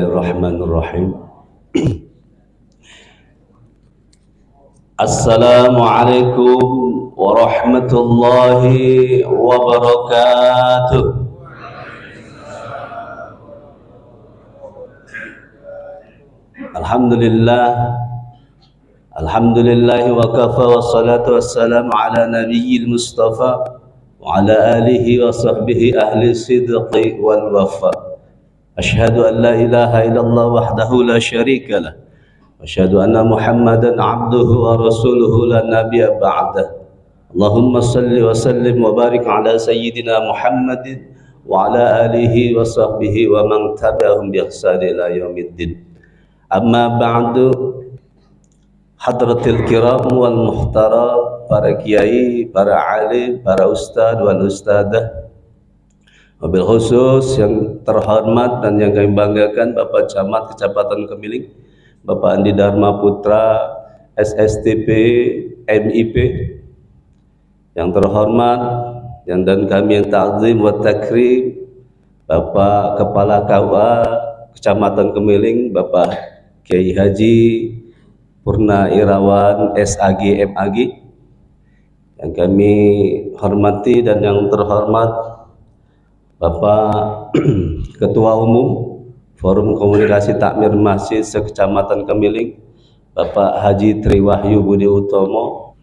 Bismillahirrahmanirrahim. Assalamualaikum warahmatullahi wabarakatuh. Alhamdulillah wa kafa wa salatu wassalamu ala nabiyyil mustafa wa ala alihi wa sahbihi ahli sidqi wal wafa. Asyhadu an la ilaha illallah wahdahu la syarika lah. Asyhadu anna Muhammadan abduhu wa rasuluhu la nabiyya ba'dah. Allahumma salli wa sallim wa barik ala sayyidina Muhammadin wa ala alihi wa sahbihi wa man tabi'ahum bi ihsan ila yaumiddin. Amma ba'du, hadratil kiram wal muhtaram, para kiai, para alim, para ustaz wal ustadzah, wabil khusus yang terhormat dan yang kami banggakan Bapak Camat Kecamatan Kemiling, Bapak Andi Dharma Putra SSTP MIP, yang terhormat dan kami yang ta'zim wa takrim Bapak Kepala KUA Kecamatan Kemiling, Bapak Kiai Haji Purna Irawan SAG MAG, yang kami hormati, dan yang terhormat Bapak Ketua Umum Forum Komunikasi Takmir Masjid se-Kecamatan Kemiling, Bapak Haji Triwahyu Budi Utomo.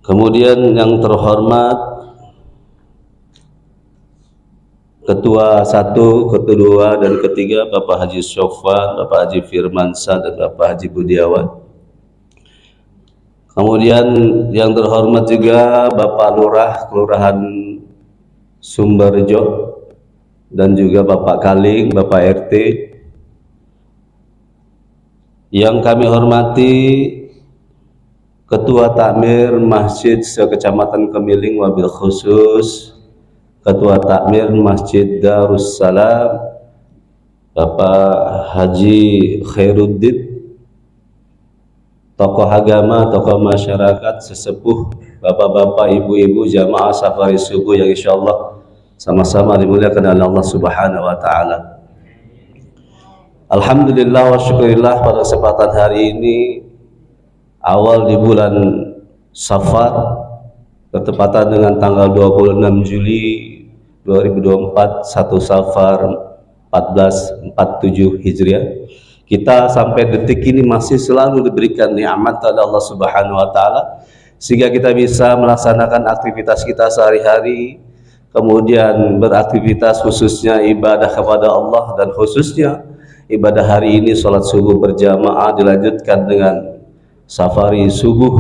Kemudian yang terhormat Ketua 1, Ketua 2, dan Ketiga, Bapak Haji Sofwan, Bapak Haji Firmansyah, dan Bapak Haji Budiawan. Kemudian yang terhormat juga Bapak Lurah Kelurahan Sumberjo, dan juga Bapak Kaling, Bapak RT. Yang kami hormati Ketua Takmir Masjid se-Kecamatan Kemiling, wabil khusus Ketua Takmir Masjid Darussalam, Bapak Haji Khairuddin, tokoh agama, tokoh masyarakat, sesepuh, bapak-bapak, ibu-ibu, jamaah safari subuh yang insyaallah sama-sama dimuliakan oleh Allah Subhanahu wa taala. Alhamdulillah wa syukurillah, pada kesempatan hari ini awal di bulan Safar, bertepatan dengan tanggal 26 Juli 2024, 1 Safar 1447 Hijriah. Kita sampai detik ini masih selalu diberikan nikmat oleh Allah Subhanahu wa taala sehingga kita bisa melaksanakan aktivitas kita sehari-hari, kemudian beraktivitas khususnya ibadah kepada Allah, dan khususnya ibadah hari ini sholat subuh berjamaah dilanjutkan dengan safari subuh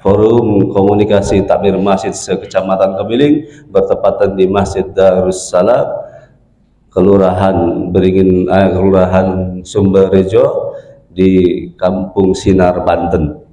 Forum Komunikasi Takmir Masjid se-Kecamatan Kemiling, bertepatan di Masjid Darussalam, Kelurahan Beringin, Kelurahan Sumberjo di Kampung Sinar, Banten.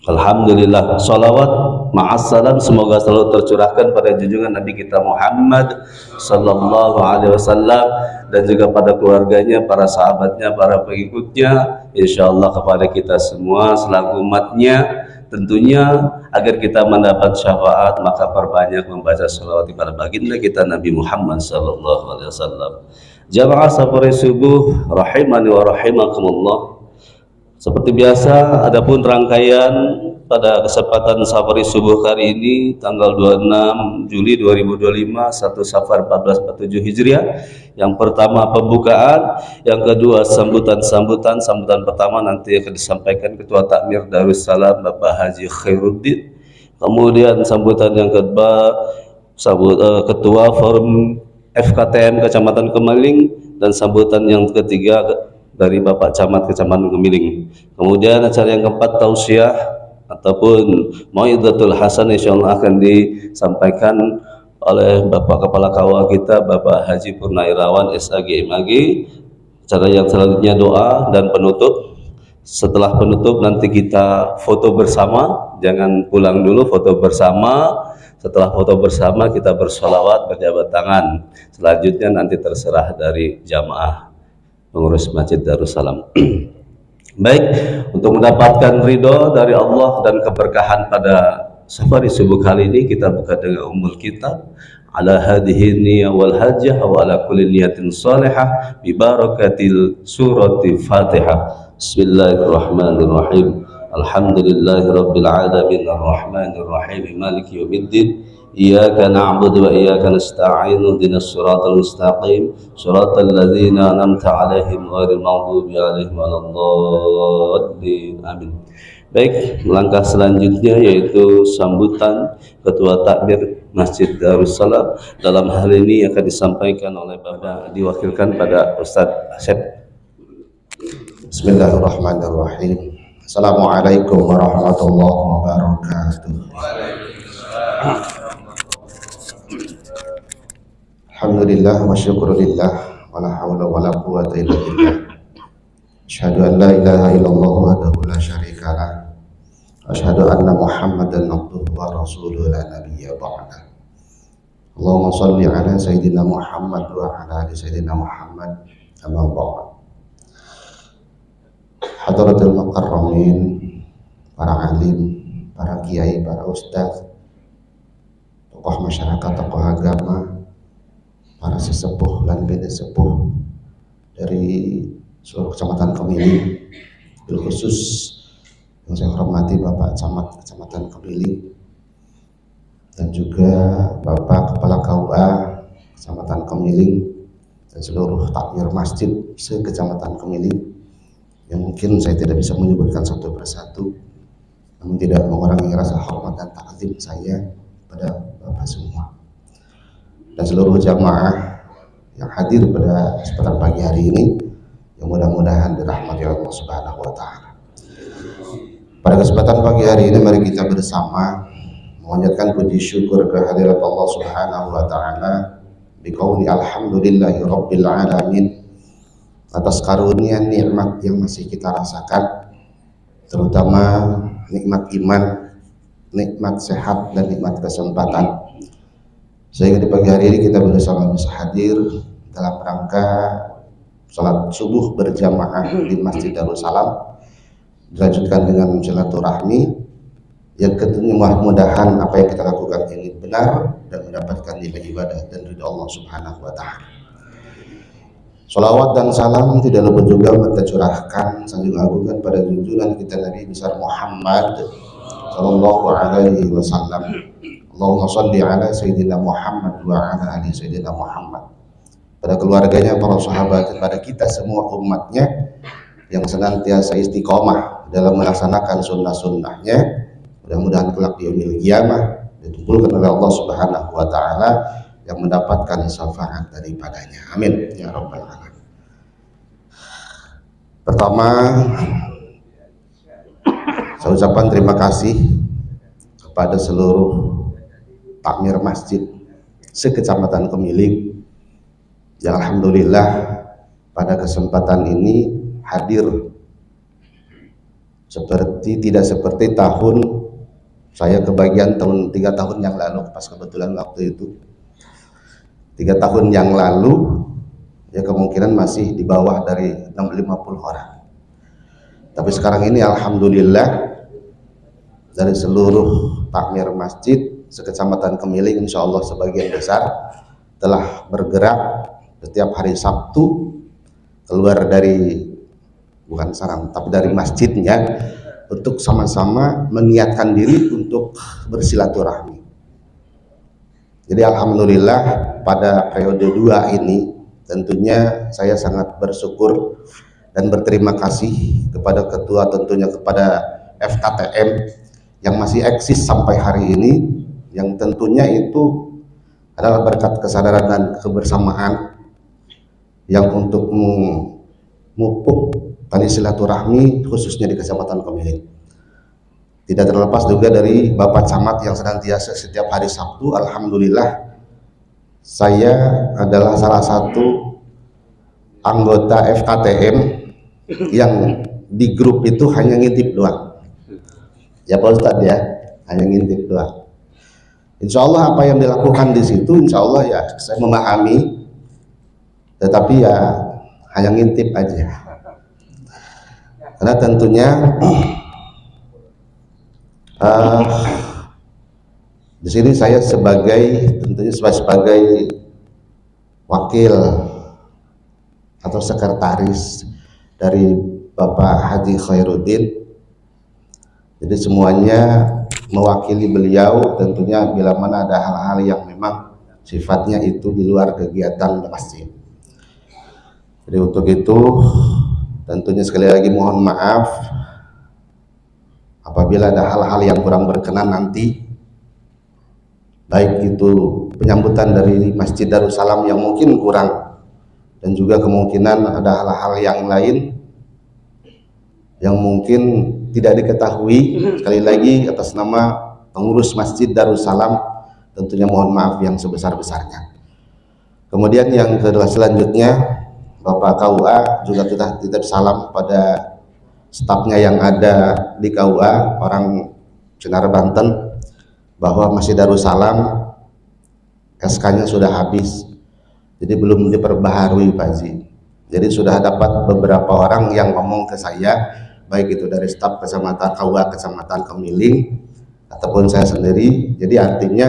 Alhamdulillah, salawat ma'assalam semoga selalu tercurahkan pada junjungan Nabi kita Muhammad sallallahu alaihi wasallam, dan juga pada keluarganya, para sahabatnya, para pengikutnya, insyaallah kepada kita semua selaku umatnya. Tentunya agar kita mendapat syafaat, maka perbanyak membaca salawat kepada baginda kita Nabi Muhammad sallallahu alaihi wasallam. Jamaah safari subuh rahimani wa rahimakumullah. Seperti biasa, adapun rangkaian pada kesempatan safari subuh kali ini tanggal 26 Juli 2025, 1 Safar 1447 Hijriah. Yang pertama pembukaan, yang kedua sambutan pertama nanti akan disampaikan Ketua Takmir Darussalam Bapak Haji Khairuddin. Kemudian sambutan yang kedua Ketua Forum FKTM Kecamatan Kemiling, dan sambutan yang ketiga dari Bapak Camat Kecamatan Kemiling. Kemudian acara yang keempat tausiah ataupun mau'izatul hasan insyaallah akan disampaikan oleh Bapak Kepala KUA kita Bapak Haji Purna Irawan SAG MAG. Acara yang selanjutnya doa dan penutup. Setelah penutup nanti kita foto bersama, jangan pulang dulu, foto bersama. Setelah foto bersama kita bersolawat, berjabat tangan. Selanjutnya nanti terserah dari jamaah pengurus Masjid Darussalam. Baik, untuk mendapatkan ridho dari Allah dan keberkahan pada safari subuh kali ini, kita buka dengan Ummul Kitab ala hadhihi niyyah wal hajjah wa ala kulli niyatin salihah bi barakatil surati Fatihah. Bismillahirrahmanirrahim. Alhamdulillahi rabbil alamin arrahmanir rahim maliki yaumiddin. Iyyaka na'budu wa iyyaka nasta'in ihdinas siratal mustaqim siratal ladzina an'amta 'alaihim ghairil maghdubi 'alaihim waladdallin. Amin. Baik, langkah selanjutnya yaitu sambutan Ketua Takmir Masjid Darussalam. Dalam hal ini akan disampaikan oleh Bapak, diwakilkan pada Ustadz Asep. Bismillahirrahmanirrahim. Assalamualaikum warahmatullahi wabarakatuh. Alhamdulillah wa syukurillah wa la hawla wa la quwwata illa billah. Asyhadu an la ilaha illallah wahdahu la syarika lah. Asyhadu anna Muhammadan abduhu wa rasuluhu la nabiyya ba'da. Allahumma shalli ala sayyidina Muhammad wa ala ali sayyidina Muhammad amma ba'd. Hadratul mukarramin, para alim, para kiai, para ustaz, tokoh masyarakat, tokoh agama, para sesepuh dan beda sepuh dari seluruh kecamatan Kemiling, bil khusus yang saya hormati Bapak Camat Kecamatan Kemiling dan juga Bapak Kepala KUA Kecamatan Kemiling dan seluruh takmir masjid se-Kecamatan Kemiling yang mungkin saya tidak bisa menyebutkan satu persatu, namun tidak mengurangi rasa hormat dan takzim saya pada Bapak semua dan seluruh jamaah yang hadir pada kesempatan pagi hari ini, yang mudah-mudahan dirahmati Allah Subhanahu wa Ta'ala. Pada kesempatan pagi hari ini mari kita bersama memanjatkan puji syukur kehadirat Allah Subhanahu wa Ta'ala biqauli alhamdulillahi rabbil alamin atas karunia nikmat yang masih kita rasakan, terutama nikmat iman, nikmat sehat dan nikmat kesempatan, sehingga di pagi hari ini kita bersama bisa hadir dalam rangka salat subuh berjamaah di Masjid Darussalam, dilanjutkan dengan silaturahmi yang tentunya mudah-mudahan apa yang kita lakukan ini benar dan mendapatkan nilai ibadah dan ridha Allah Subhanahu wa Ta'ala. Salawat dan salam tidak lupa juga kita curahkan sanjung agungan pada junjungan kita Nabi besar Muhammad sallallahu alaihi wasallam. Allahumma shalli ala sayyidina Muhammad wa ala ali sayyidina Muhammad, pada keluarganya, para sahabat, pada kita semua umatnya yang senantiasa istiqomah dalam melaksanakan sunnah-sunnahnya. Mudah-mudahan kelak di yaumil qiyamah dikumpulkan oleh Allah Subhanahu wa Ta'ala yang mendapatkan syafaat daripadanya. Amin ya rabbal alamin. Pertama, saya ucapkan terima kasih kepada seluruh takmir masjid se-Kecamatan Kemiling yang alhamdulillah pada kesempatan ini hadir tidak seperti tahun saya kebagian 3 tahun yang lalu, pas kebetulan waktu itu 3 tahun yang lalu ya kemungkinan masih di bawah dari 50 orang, tapi sekarang ini alhamdulillah dari seluruh takmir masjid se-Kecamatan Kemiling insya Allah sebagian besar telah bergerak setiap hari Sabtu keluar dari bukan sarang tapi dari masjidnya untuk sama-sama meniatkan diri untuk bersilaturahmi. Jadi alhamdulillah pada periode 2 ini tentunya saya sangat bersyukur dan berterima kasih kepada ketua, tentunya kepada FKTM yang masih eksis sampai hari ini, yang tentunya itu adalah berkat kesadaran dan kebersamaan yang untuk memupuk tali silaturahmi khususnya di Kecamatan Kemiling. Tidak terlepas juga dari Bapak Camat yang senantiasa setiap hari Sabtu, alhamdulillah saya adalah salah satu anggota FKTM yang di grup itu hanya ngintip doang. Ya Pak Ustadz ya, hanya ngintip doang. Insya Allah apa yang dilakukan di situ, insya Allah ya saya memahami, tetapi ya hanya ngintip aja. Karena tentunya Di sini saya tentunya sebagai wakil atau sekretaris dari Bapak Haji Khairuddin. Jadi semuanya mewakili beliau, tentunya bila mana ada hal-hal yang memang sifatnya itu di luar kegiatan masjid. Jadi untuk itu tentunya sekali lagi mohon maaf apabila ada hal-hal yang kurang berkenan nanti, baik itu penyambutan dari Masjid Darussalam yang mungkin kurang, dan juga kemungkinan ada hal-hal yang lain yang mungkin tidak diketahui. Sekali lagi atas nama pengurus Masjid Darussalam tentunya mohon maaf yang sebesar-besarnya. Kemudian yang kedua selanjutnya, Bapak KUA juga sudah titip salam pada stafnya yang ada di KUA orang Cinar Banten bahwa Masjid Darussalam SK-nya sudah habis, jadi belum diperbaharui Pak Haji. Jadi sudah dapat beberapa orang yang ngomong ke saya, baik itu dari staf kecamatan KUA kecamatan Kemiling ataupun saya sendiri. Jadi artinya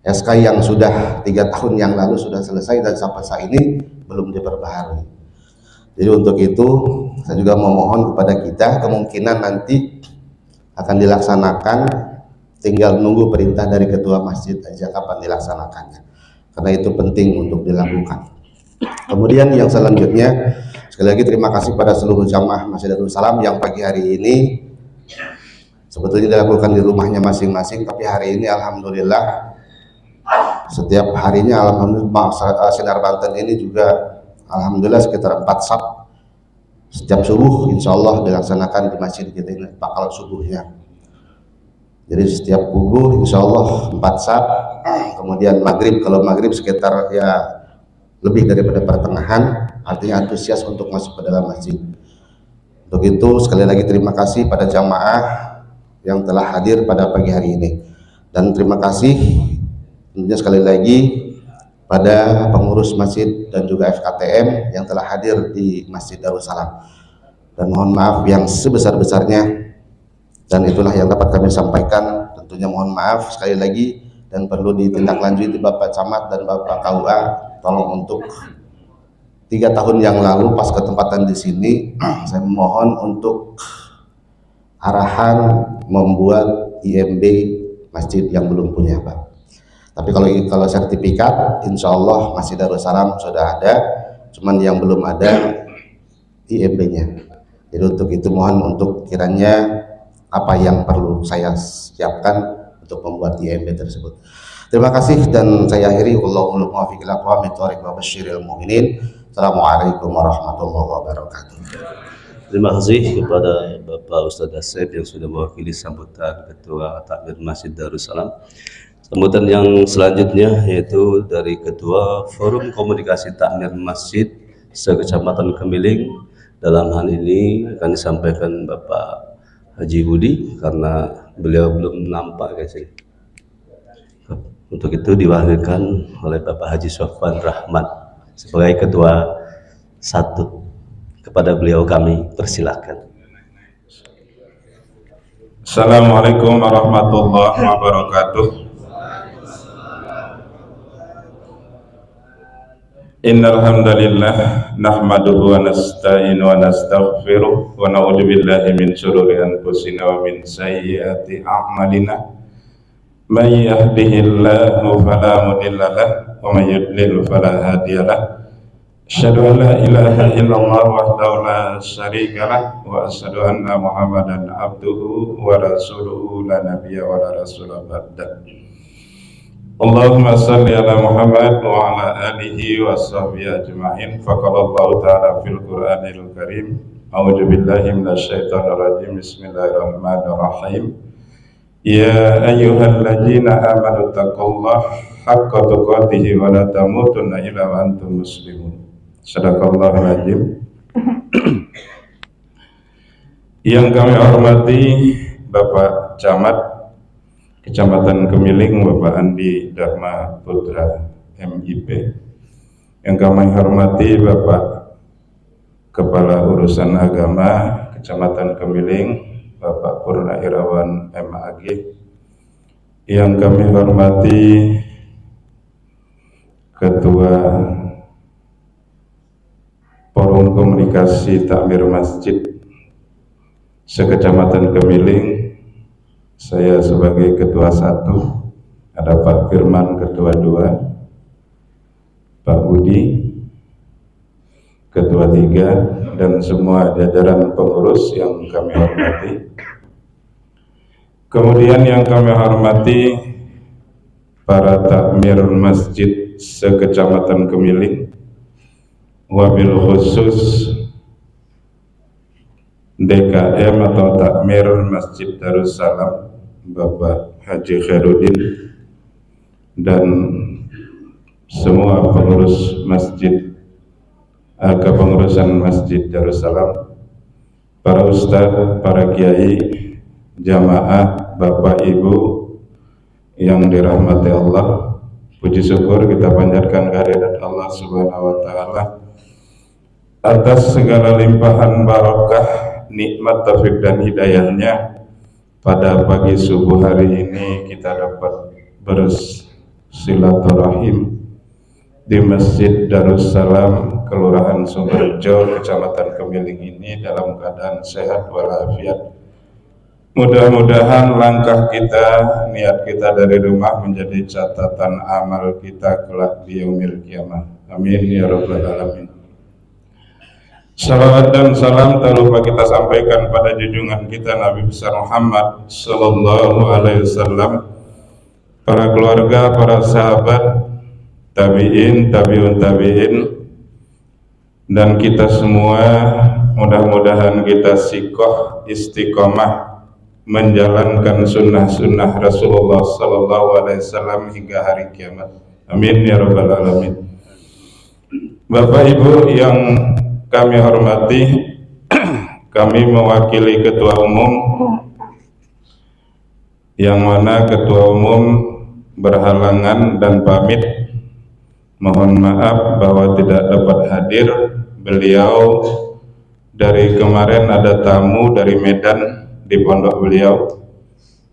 SK yang sudah 3 tahun yang lalu sudah selesai dan sampai saat ini belum diperbaharui. Jadi untuk itu saya juga memohon kepada kita, kemungkinan nanti akan dilaksanakan, tinggal nunggu perintah dari ketua masjid aja kapan dilaksanakannya, karena itu penting untuk dilakukan. Kemudian yang selanjutnya, sekali lagi terima kasih pada seluruh jamaah Masjid Darussalam yang pagi hari ini sebetulnya dilakukan di rumahnya masing-masing, tapi hari ini alhamdulillah setiap harinya alhamdulillah Sinar Banten ini juga alhamdulillah sekitar 4 sab setiap subuh insya Allah dilaksanakan di masjid kita ini bakal subuhnya. Jadi setiap subuh insya Allah 4 sab, kemudian maghrib, kalau maghrib sekitar ya lebih daripada pertengahan, artinya antusias untuk masuk ke dalam masjid. Untuk itu sekali lagi terima kasih pada jamaah yang telah hadir pada pagi hari ini, dan terima kasih tentunya sekali lagi pada pengurus masjid dan juga FKTM yang telah hadir di Masjid Darussalam, dan mohon maaf yang sebesar-besarnya, dan itulah yang dapat kami sampaikan. Tentunya mohon maaf sekali lagi dan perlu ditindaklanjuti Bapak Camat dan Bapak KUA, tolong untuk 3 tahun yang lalu pas ketempatan di sini saya mohon untuk arahan membuat IMB masjid yang belum punya Pak. Tapi kalau sertifikat insya Allah Masjid Darussalam sudah ada, cuman yang belum ada IMB-nya. Jadi untuk itu mohon untuk kiranya apa yang perlu saya siapkan untuk membuat IMB tersebut. Terima kasih dan saya akhiri. Wallahul muwaffiq ila aqwamit thoriq wa basyiril mu'minin. Assalamualaikum warahmatullahi wabarakatuh. Terima kasih kepada Bapak Ustadz Asep yang sudah mewakili sambutan Ketua Takmir Masjid Darussalam. Sambutan yang selanjutnya yaitu dari Ketua Forum Komunikasi Takmir Masjid se-Kecamatan Kemiling. Dalam hal ini akan disampaikan Bapak Haji Budi karena beliau belum nampak guys. Untuk itu diwakilkan oleh Bapak Haji Sofwan Rahmat sebagai Ketua 1. Kepada beliau kami persilakan. Assalamualaikum warahmatullahi wabarakatuh. Innal hamdalillah nahmaduhu wa nasta'inu wa nastaghfiruh wa na'udzu billahi min shururi anfusina wa min sayyiati a'malina. May yahdihillahu fala mudilla lahu wa may yudlil fala hadiya lahu. Asyhadu an la ilaha illallah wahdahu la syarika lahu wa asyhadu anna Muhammadan abduhu wa rasuluhu la nabiyya wa la rasula ba'da. Allahumma salli ala Muhammad wa ala alihi wa sahbihi ajma'in. Faqala Allah ta'ala fil Qur'anil Karim, a'udzu billahi minasyaitonir rajim. Bismillahirrahmanirrahim. Ya ayyuhalladzina amanu taqullaha haqqa tuqatih wa la tamutunna illa wa antum muslimun. Shadaqallahul azim. Yang kami hormati Bapak Camat Kecamatan Kemiling, Bapak Andi Dharma Putra MIP. Yang kami hormati Bapak Kepala Urusan Agama Kecamatan Kemiling, Bapak Purna Irawan MAG. yang kami hormati Ketua Forum Komunikasi Takmir Masjid se-Kecamatan Kemiling, saya sebagai Ketua 1, ada Pak Firman Ketua 2, Pak Budi Ketua 3, dan semua jajaran pengurus yang kami hormati. Kemudian yang kami hormati para takmir masjid se-Kecamatan Kemiling, wabil khusus DKM atau Takmir Masjid Darussalam Bapak Haji Khairuddin, dan semua pengurus masjid kepengurusan Masjid Darussalam, para ustadz, para kiai, jamaah, bapak ibu yang dirahmati Allah. Puji syukur kita panjatkan kehadirat Allah Subhanahu wa Ta'ala atas segala limpahan barokah, nikmat, taufik dan hidayahnya. Pada pagi subuh hari ini kita dapat bersilaturahim di Masjid Darussalam Kelurahan Sumberjo, Kecamatan Kemiling ini dalam keadaan sehat walafiat. Mudah-mudahan langkah kita, niat kita dari rumah menjadi catatan amal kita kelak di yaumil qiyamah. Amin ya rabbal alamin. Salawat dan salam tak lupa kita sampaikan pada junjungan kita Nabi besar Muhammad sallallahu alaihi wasallam, para keluarga, para sahabat, tabi'in, tabi'un tabi'in, dan kita semua. Mudah-mudahan kita sikoh istiqomah menjalankan sunnah-sunnah Rasulullah sallallahu alaihi wasallam hingga hari kiamat. Amin ya rabbal alamin. Bapak Ibu yang kami hormati, kami mewakili Ketua Umum, yang mana Ketua Umum berhalangan dan pamit. Mohon maaf bahwa tidak dapat hadir. Beliau dari kemarin ada tamu dari Medan di pondok beliau.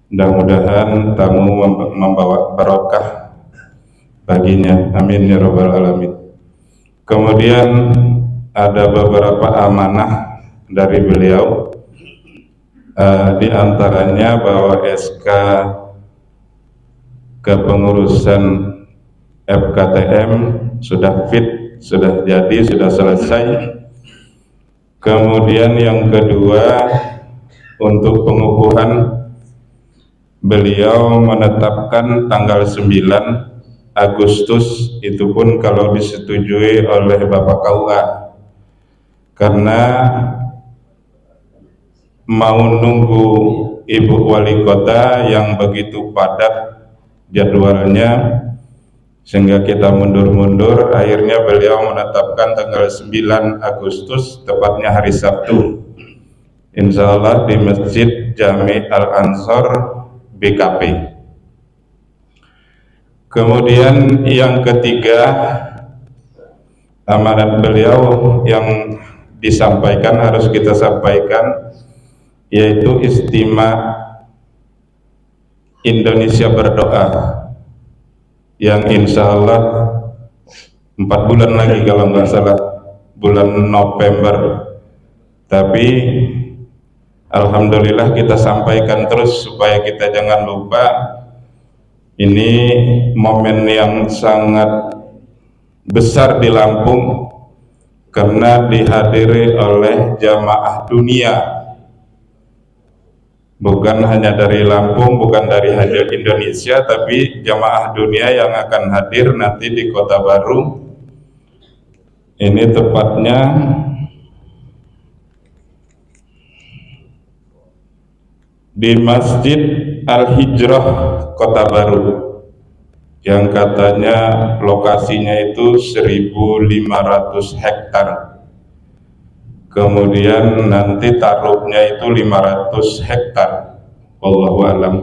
Mudah-mudahan tamu membawa barokah baginya. Amin ya rabbal alamin. Kemudian ada beberapa amanah dari beliau, di antaranya bahwa SK kepengurusan FKTM sudah fit, sudah jadi, sudah selesai. Kemudian yang kedua, untuk pengukuhan, beliau menetapkan tanggal 9 Agustus, itu pun kalau disetujui oleh Bapak KUA, karena mau nunggu Ibu Wali Kota yang begitu padat jadwalnya, sehingga kita mundur-mundur. Akhirnya beliau menetapkan tanggal 9 Agustus, tepatnya hari Sabtu, insya Allah di Masjid Jami Al-Ansor BKP. Kemudian yang ketiga, amanat beliau yang disampaikan harus kita sampaikan, yaitu istimewa Indonesia Berdoa, yang insya Allah 4 bulan lagi kalau nggak salah, bulan November. Tapi alhamdulillah kita sampaikan terus supaya kita jangan lupa. Ini momen yang sangat besar di Lampung karena dihadiri oleh jamaah dunia, bukan hanya dari Lampung, bukan dari hadir Indonesia, tapi jamaah dunia yang akan hadir nanti di Kota Baru. Ini tepatnya di Masjid Al-Hijrah Kota Baru, yang katanya lokasinya itu 1.500 hektar. Kemudian nanti taruhnya itu 500 hektar. Wallahu alam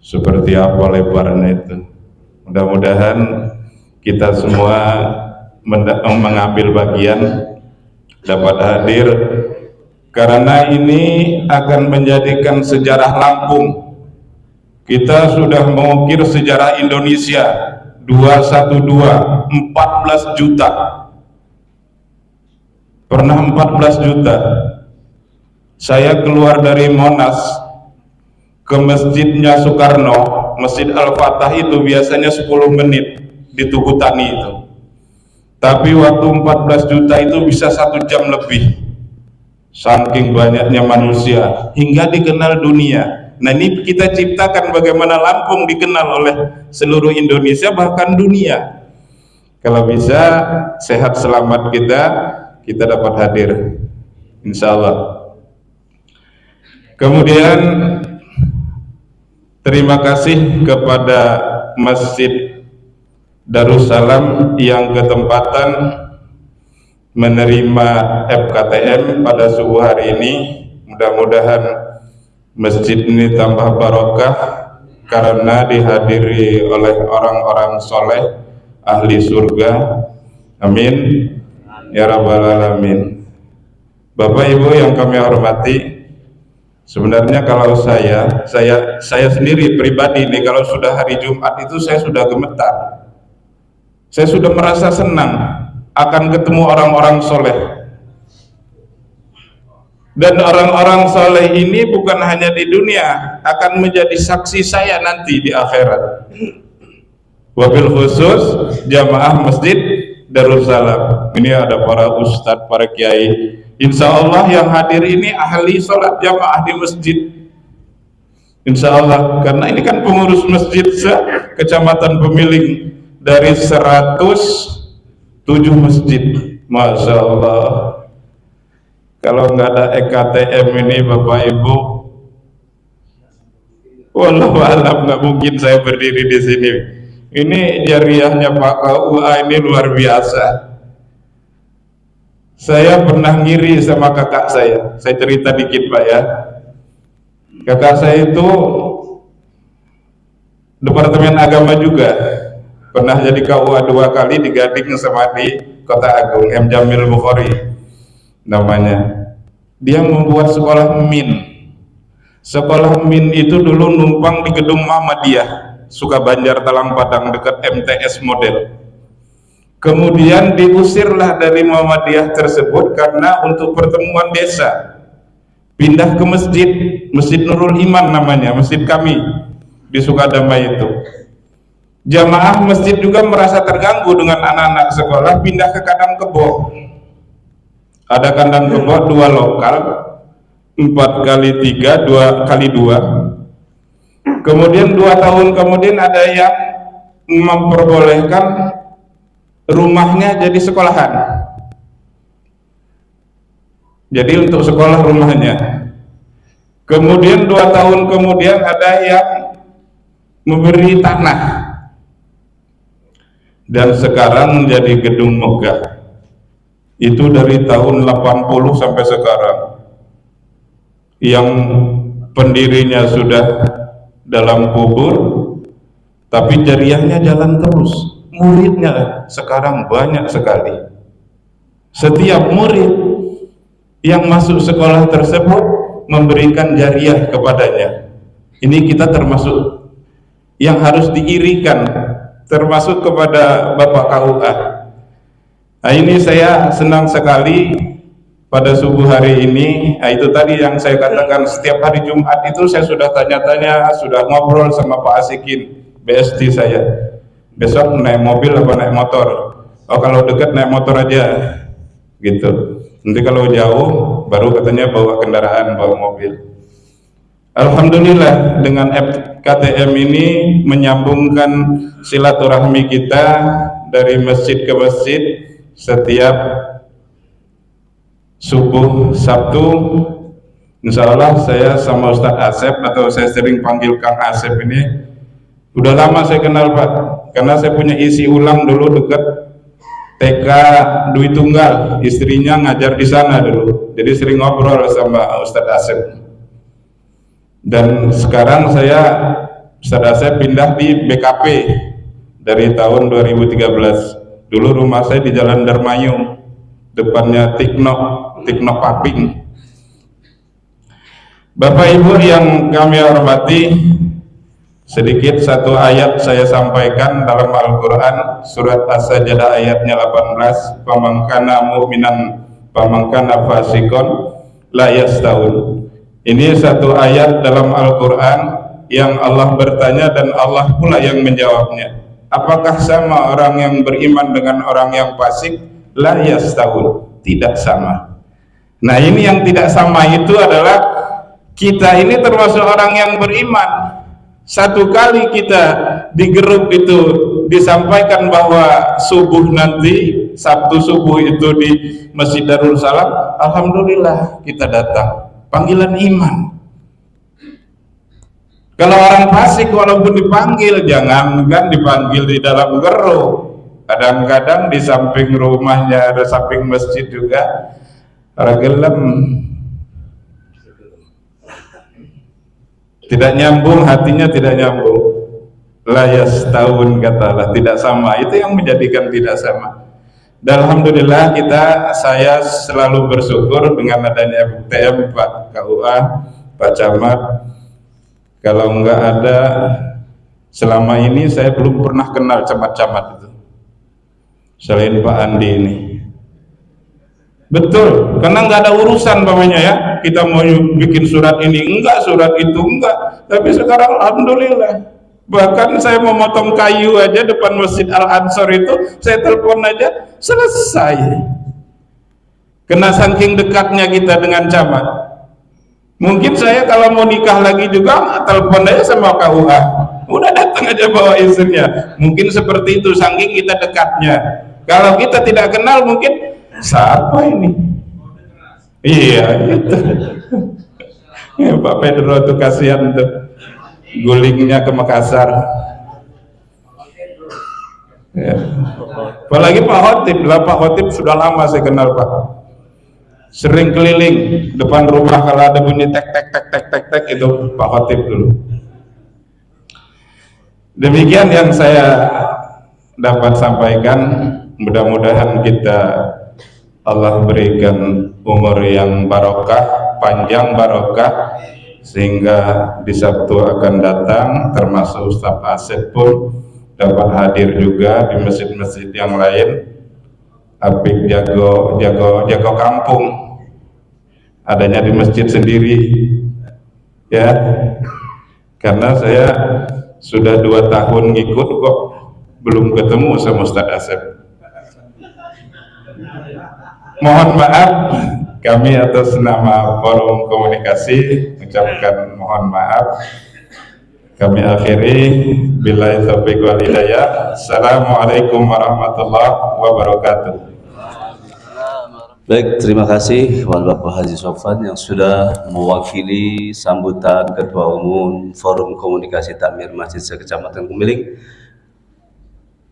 seperti apa lebarnya itu. Mudah-mudahan kita semua mengambil bagian, dapat hadir, karena ini akan menjadikan sejarah Lampung. Kita sudah mengukir sejarah Indonesia 212 14 juta. Pernah 14 juta. Saya keluar dari Monas ke masjidnya Soekarno, Masjid Al-Fatah itu biasanya 10 menit di Tugu Tani itu. Tapi waktu 14 juta itu bisa 1 jam lebih. Saking banyaknya manusia hingga dikenal dunia. Nah, ini kita ciptakan bagaimana Lampung dikenal oleh seluruh Indonesia bahkan dunia. Kalau bisa sehat selamat kita dapat hadir insya Allah. Kemudian terima kasih kepada Masjid Darussalam yang ketempatan menerima FKTM pada subuh hari ini. Mudah-mudahan masjid ini tambah barokah karena dihadiri oleh orang-orang soleh ahli surga. Amin ya rabbal alamin. Bapak Ibu yang kami hormati, sebenarnya kalau saya sendiri pribadi nih, kalau sudah hari Jumat itu saya sudah gemetar. Saya sudah merasa senang akan ketemu orang-orang soleh. Dan orang-orang soleh ini bukan hanya di dunia, akan menjadi saksi saya nanti di akhirat. Wabil khusus jamaah Masjid Darussalam. Ini ada para ustadz, para kiai. Insya Allah yang hadir ini ahli sholat jamaah di masjid. Insya Allah, karena ini kan pengurus masjid Kecamatan Pemiling dari 107 masjid. Masya Allah. Kalau nggak ada EKTM ini Bapak Ibu, wallahu alam nggak mungkin saya berdiri di sini. Ini jariahnya Pak KUA ini luar biasa. Saya pernah ngiri sama kakak saya cerita dikit Pak ya. Kakak saya itu Departemen Agama juga, pernah jadi KUA 2 kali di Gading sama di Kota Agung, M. Jamil Bukhari namanya. Dia membuat sekolah MIN. Sekolah MIN itu dulu numpang di gedung Muhammadiyah Sukabanjar Talang Padang dekat MTS Model. Kemudian diusirlah dari Muhammadiyah tersebut karena untuk pertemuan desa pindah ke Masjid Nurul Iman namanya, masjid kami di Sukadama itu. Jamaah masjid juga merasa terganggu dengan anak-anak sekolah, pindah ke kandang kebo. Ada kandang kebo 2 lokal, 4x3, 2x2. Kemudian 2 tahun kemudian ada yang memperbolehkan rumahnya jadi sekolahan. Jadi untuk sekolah rumahnya. Kemudian 2 tahun kemudian ada yang memberi tanah. Dan sekarang menjadi gedung megah. Itu dari tahun 80 sampai sekarang. Yang pendirinya sudah dalam kubur, tapi jariahnya jalan terus. Muridnya sekarang banyak sekali. Setiap murid yang masuk sekolah tersebut memberikan jariah kepadanya. Ini kita termasuk yang harus diirikan, termasuk kepada Bapak KUA. Nah, ini saya senang sekali pada subuh hari ini. Nah, itu tadi yang saya katakan, setiap hari Jumat itu saya sudah tanya-tanya, sudah ngobrol sama Pak Asikin, BSD saya. Besok naik mobil apa naik motor? Oh, kalau dekat naik motor aja, gitu. Nanti kalau jauh, baru katanya bawa kendaraan, bawa mobil. Alhamdulillah dengan FKTM ini menyambungkan silaturahmi kita dari masjid ke masjid. Setiap subuh Sabtu, insya Allah saya sama Ustadz Asep, atau saya sering panggil Kang Asep ini, udah lama saya kenal Pak, karena saya punya isi ulang dulu dekat TK Dwi Tunggal, istrinya ngajar di sana dulu, jadi sering ngobrol sama Ustadz Asep. Dan sekarang Ustadz Asep pindah di BKP dari tahun 2013. Dulu rumah saya di Jalan Darmayu, depannya Tikno Paping. Bapak Ibu yang kami hormati, Sedikit satu ayat saya sampaikan dalam Al-Quran, surat As-Sajdah ayatnya 18, pamangkana mu'minan pamangkana fasikon la yastaun. Ini satu ayat dalam Al-Quran yang Allah bertanya dan Allah pula yang menjawabnya. Apakah sama orang yang beriman dengan orang yang fasik? La yastaun, tidak sama. Nah, ini yang tidak sama itu adalah kita ini termasuk orang yang beriman. Satu kali kita di grup itu disampaikan bahwa subuh nanti, Sabtu subuh itu di Masjid Darul Salam, alhamdulillah kita datang. Panggilan iman. Kalau orang fasik walaupun dipanggil, jangankan dipanggil di dalam geruk, kadang-kadang di samping rumahnya ada samping masjid juga ragelem, tidak nyambung, hatinya tidak nyambung. La yastawun, kata Allah, tidak sama. Itu yang menjadikan tidak sama. Dan alhamdulillah saya selalu bersyukur dengan adanya FTM, Pak KUA, Pak Camat. Kalau enggak ada, selama ini saya belum pernah kenal camat-camat itu selain Pak Andi ini. Betul, karena nggak ada urusan namanya ya, kita mau bikin surat ini enggak, surat itu enggak. Tapi sekarang alhamdulillah, bahkan saya mau motong kayu aja depan Masjid Al-Ansor itu, saya telepon aja selesai. Kena saking dekatnya kita dengan camat. Mungkin saya kalau mau nikah lagi juga telepon aja sama KUA, udah datang aja bawa istrinya. Mungkin seperti itu, saking kita dekatnya. Kalau kita tidak kenal mungkin siapa ini? Iya gitu. Ya, Pak Pedro tuh kasihan tuh, gulingnya ke Makassar. Ya. Apalagi Pak Khotib lah, Pak Khotib sudah lama saya kenal Pak. Sering keliling depan rumah kalau ada bunyi tek tek tek tek tek tek, itu Pak Khotib dulu. Demikian yang saya dapat sampaikan. Mudah-mudahan kita Allah berikan umur yang barokah, panjang barokah, sehingga di Sabtu akan datang termasuk Ustaz Asep pun dapat hadir juga di masjid-masjid yang lain. Apik jago kampung, adanya di masjid sendiri ya, karena saya sudah 2 tahun ngikut kok belum ketemu sama Ustaz Asep. Mohon maaf, kami atas nama Forum Komunikasi ucapkan mohon maaf. Kami akhiri, billahi taufiq wal hidayah. Assalamualaikum warahmatullahi wabarakatuh. Baik, terima kasih kepada Bapak Haji Sofwan yang sudah mewakili sambutan Ketua Umum Forum Komunikasi Takmir Masjid se-Kecamatan Kemiling.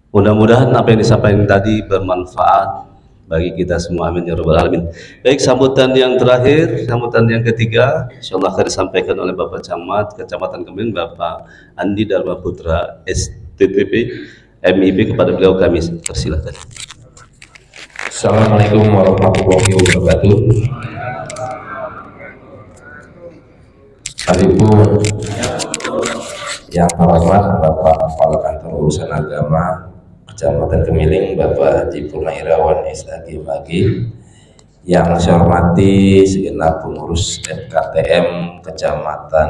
Mudah-mudahan apa yang disampaikan tadi bermanfaat bagi kita semua, amin ya rabbal alamin. Baik, sambutan yang terakhir, sambutan yang ketiga, insyaallah akan disampaikan oleh Bapak Camat Kecamatan Kemiling, Bapak Andi Dharma Putra STTP MIP. Kepada beliau kami persilakan. Assalamualaikum warahmatullahi wabarakatuh. Adipun yang terhormat Bapak Kepala Kantor Urusan Agama Kecamatan Kemiling, Bapak Haji Purnawirawan SAG, yang saya hormati segenap pengurus FKTM Kecamatan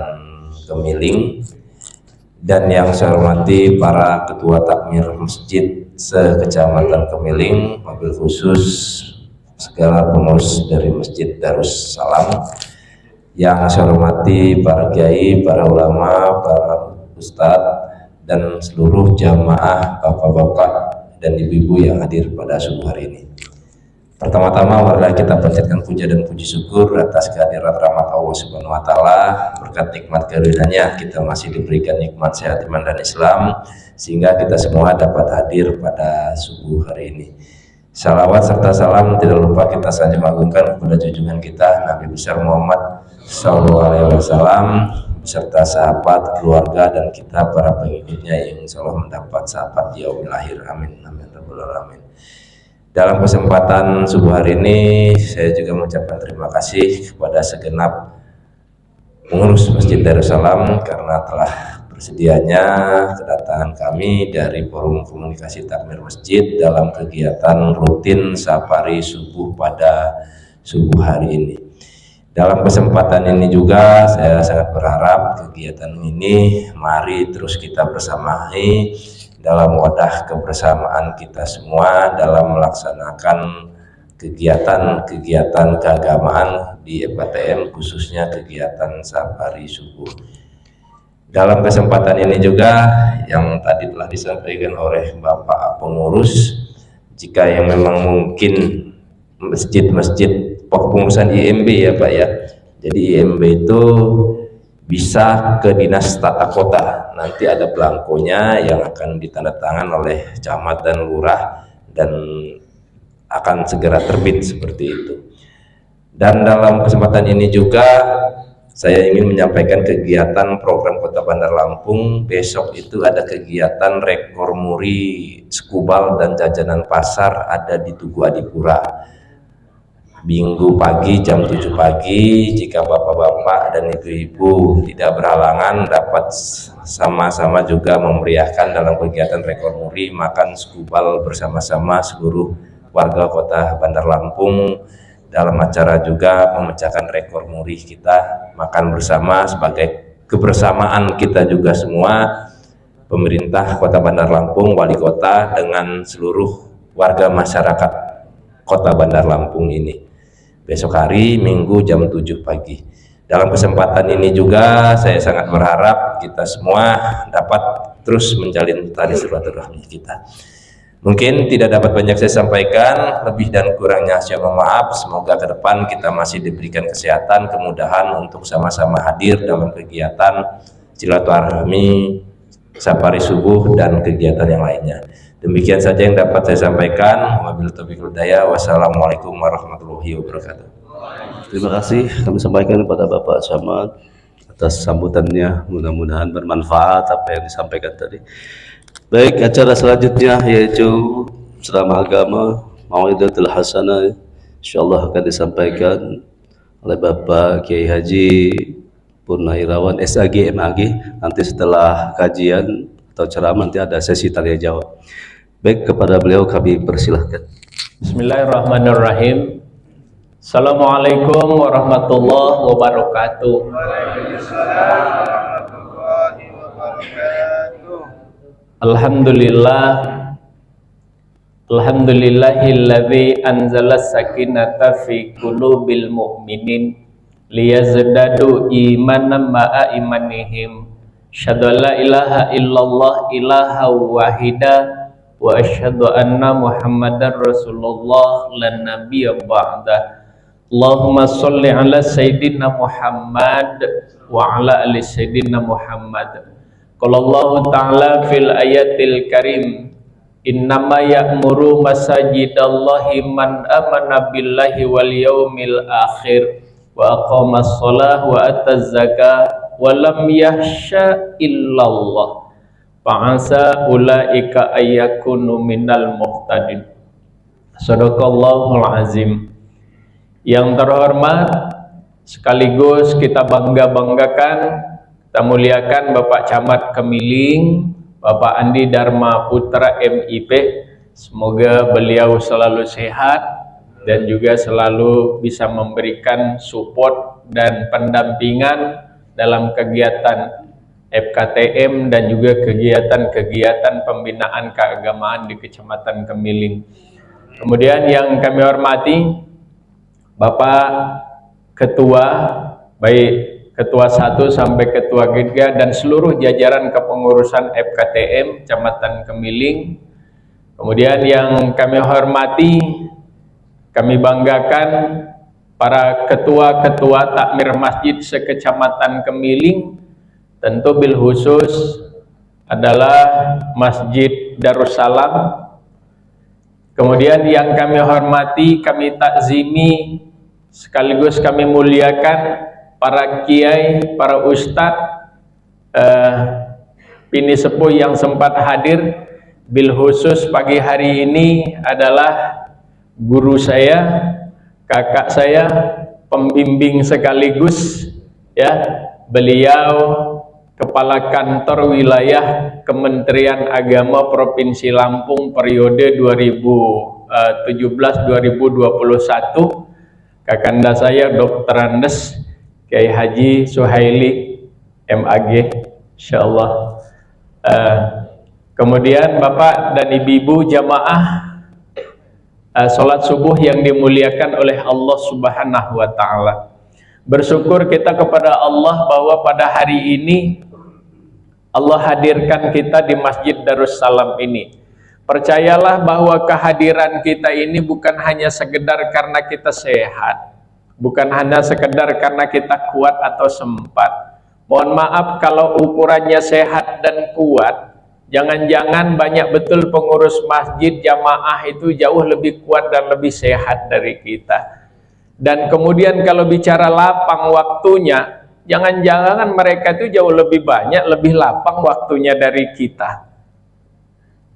Kemiling, dan yang saya hormati para ketua takmir masjid se-Kecamatan Kemiling, mobil khusus segala pengurus dari Masjid Darus Salam, yang saya hormati para kiai, para ulama, para ustadz, dan seluruh jamaah bapak-bapak dan ibu-ibu yang hadir pada subuh hari ini. Pertama-tama marilah kita panjatkan puja dan puji syukur atas kehadiran rahmat Allah Subhanahu wa taala. Berkat nikmat karunia-Nya kita masih diberikan nikmat sehat iman dan Islam, sehingga kita semua dapat hadir pada subuh hari ini. Salawat serta salam tidak lupa kita sanjung agungkan kepada junjungan kita Nabi besar Muhammad sallallahu alaihi wasallam beserta sahabat, keluarga, dan kita para pengikutnya yang insyaallah mendapat sahabat di yaumil akhir. Amin amin rabbal alamin. Dalam kesempatan subuh hari ini saya juga mengucapkan terima kasih kepada segenap pengurus Masjid Darussalam karena telah bersedianya kedatangan kami dari Forum Komunikasi Takmir Masjid dalam kegiatan rutin safari subuh pada subuh hari ini. Dalam kesempatan ini juga saya sangat berharap kegiatan ini mari terus kita bersamai dalam wadah kebersamaan kita semua dalam melaksanakan kegiatan-kegiatan keagamaan di FKTM, khususnya kegiatan safari subuh. Dalam kesempatan ini juga yang tadi telah disampaikan oleh Bapak Pengurus, jika yang memang mungkin masjid-masjid pengurusan IMB ya Pak ya, jadi IMB itu bisa ke Dinas Tata Kota, nanti ada belangkonya yang akan ditandatangan oleh camat dan lurah dan akan segera terbit seperti itu. Dan dalam kesempatan ini juga saya ingin menyampaikan kegiatan program Kota Bandar Lampung. Besok itu ada kegiatan rekor muri skubal dan jajanan pasar ada di Tugu Adipura. Minggu pagi jam 7 pagi, jika bapak-bapak dan ibu-ibu tidak berhalangan dapat sama-sama juga memeriahkan dalam kegiatan rekor muri makan skubal bersama-sama seluruh warga Kota Bandar Lampung. Dalam acara juga memecahkan rekor muri kita makan bersama sebagai kebersamaan kita juga semua, pemerintah Kota Bandar Lampung, wali kota dengan seluruh warga masyarakat Kota Bandar Lampung ini. Besok hari Minggu jam 7 pagi. Dalam kesempatan ini juga saya sangat berharap kita semua dapat terus menjalin tali silaturahmi kita. Mungkin tidak dapat banyak saya sampaikan, lebih dan kurangnya saya mohon maaf. Semoga ke depan kita masih diberikan kesehatan, kemudahan untuk sama-sama hadir dalam kegiatan silaturahmi, safari subuh dan kegiatan yang lainnya. Demikian saja yang dapat saya sampaikan. Wabillahi taufiq wal hidayah. Wassalamualaikum warahmatullahi wabarakatuh. Terima kasih kami sampaikan kepada Bapak Camat atas sambutannya, mudah-mudahan bermanfaat apa yang disampaikan tadi. Baik, acara selanjutnya yaitu ceramah agama Mau'idatul Hasanah, insyaallah akan disampaikan oleh Bapak Kiai Haji Purnawirawan SAG MAG. Nanti setelah kajian atau ceramah nanti ada sesi tanya jawab. Baik, kepada beliau kami persilahkan. Bismillahirrahmanirrahim. Assalamualaikum warahmatullahi wabarakatuh. Alhamdulillahilladzi anzala sakinata fi qulubil mu'minin liyazdadu imanan ma'a imanihim. Asyhadu an la ilaha illallah ilaha wahida wa asyhadu anna Muhammadar Rasulullah lan nabiyya ba'da. Allahumma sholli ala sayyidina Muhammad wa ala ali sayyidina Muhammad. Qala Allah ta'ala fil ayatil karim, innama ya'muru masajidallahi man amana billahi wal yaumil akhir wa aqamas shalah wa ataz zakah wa lam yahsha illallah fa'asa ulaika ayyakunu minal muhtadin. Sadaqallahul azim. Yang terhormat, sekaligus kita bangga-banggakan, kita muliakan Bapak Camat Kemiling, Bapak Andi Dharma Putra MIP. Semoga beliau selalu sehat dan juga selalu bisa memberikan support dan pendampingan dalam kegiatan FKTM dan juga kegiatan-kegiatan pembinaan keagamaan di Kecamatan Kemiling. Kemudian yang kami hormati Bapak Ketua, baik Ketua 1 sampai Ketua 3 dan seluruh jajaran kepengurusan FKTM Kecamatan Kemiling. Kemudian yang kami hormati, kami banggakan para ketua-ketua takmir masjid sekecamatan Kemiling, tentu bil khusus adalah Masjid Darussalam. Kemudian yang kami hormati, kami takzimi, sekaligus kami muliakan para kiai, para ustadz, pini sepuh yang sempat hadir. Bil khusus pagi hari ini adalah guru saya, kakak saya, pembimbing sekaligus, ya. Beliau Kepala Kantor Wilayah Kementerian Agama Provinsi Lampung periode 2017-2021, Kakanda saya Dr. Andes Kiai Haji Suhaili MAG, insyaallah. Kemudian Bapak dan Ibu-ibu jamaah sholat subuh yang dimuliakan oleh Allah Subhanahu wa Ta'ala. Bersyukur kita kepada Allah bahwa pada hari ini Allah hadirkan kita di Masjid Darussalam ini. Percayalah bahwa kehadiran kita ini bukan hanya sekedar karena kita sehat, bukan hanya sekedar karena kita kuat atau sempat. Mohon maaf kalau ukurannya sehat dan kuat, jangan-jangan banyak betul pengurus masjid jamaah itu jauh lebih kuat dan lebih sehat dari kita. Dan kemudian kalau bicara lapang waktunya, jangan-jangan mereka itu jauh lebih banyak, lebih lapang waktunya dari kita.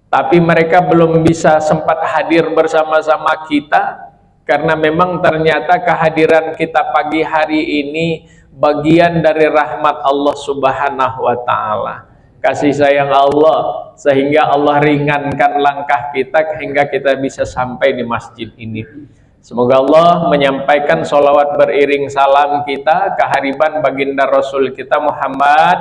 Tapi mereka belum bisa sempat hadir bersama-sama kita, karena memang ternyata kehadiran kita pagi hari ini bagian dari rahmat Allah Subhanahu wa Ta'ala, kasih sayang Allah, sehingga Allah ringankan langkah kita hingga kita bisa sampai di masjid ini. Semoga Allah menyampaikan sholawat beriring salam kita kehariban baginda Rasul kita Muhammad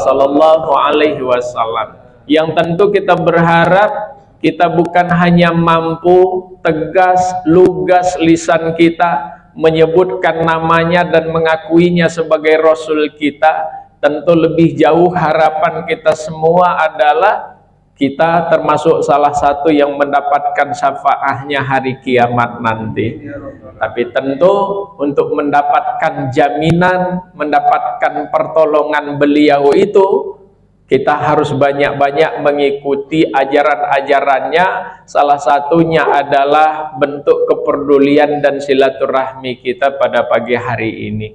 sallallahu alaihi wasallam, yang tentu kita berharap kita bukan hanya mampu tegas lugas lisan kita menyebutkan namanya dan mengakuinya sebagai Rasul kita. Tentu lebih jauh harapan kita semua adalah kita termasuk salah satu yang mendapatkan syafaatnya hari kiamat nanti. Tapi tentu untuk mendapatkan jaminan, mendapatkan pertolongan beliau itu, kita harus banyak-banyak mengikuti ajaran-ajarannya. Salah satunya adalah bentuk kepedulian dan silaturahmi kita pada pagi hari ini.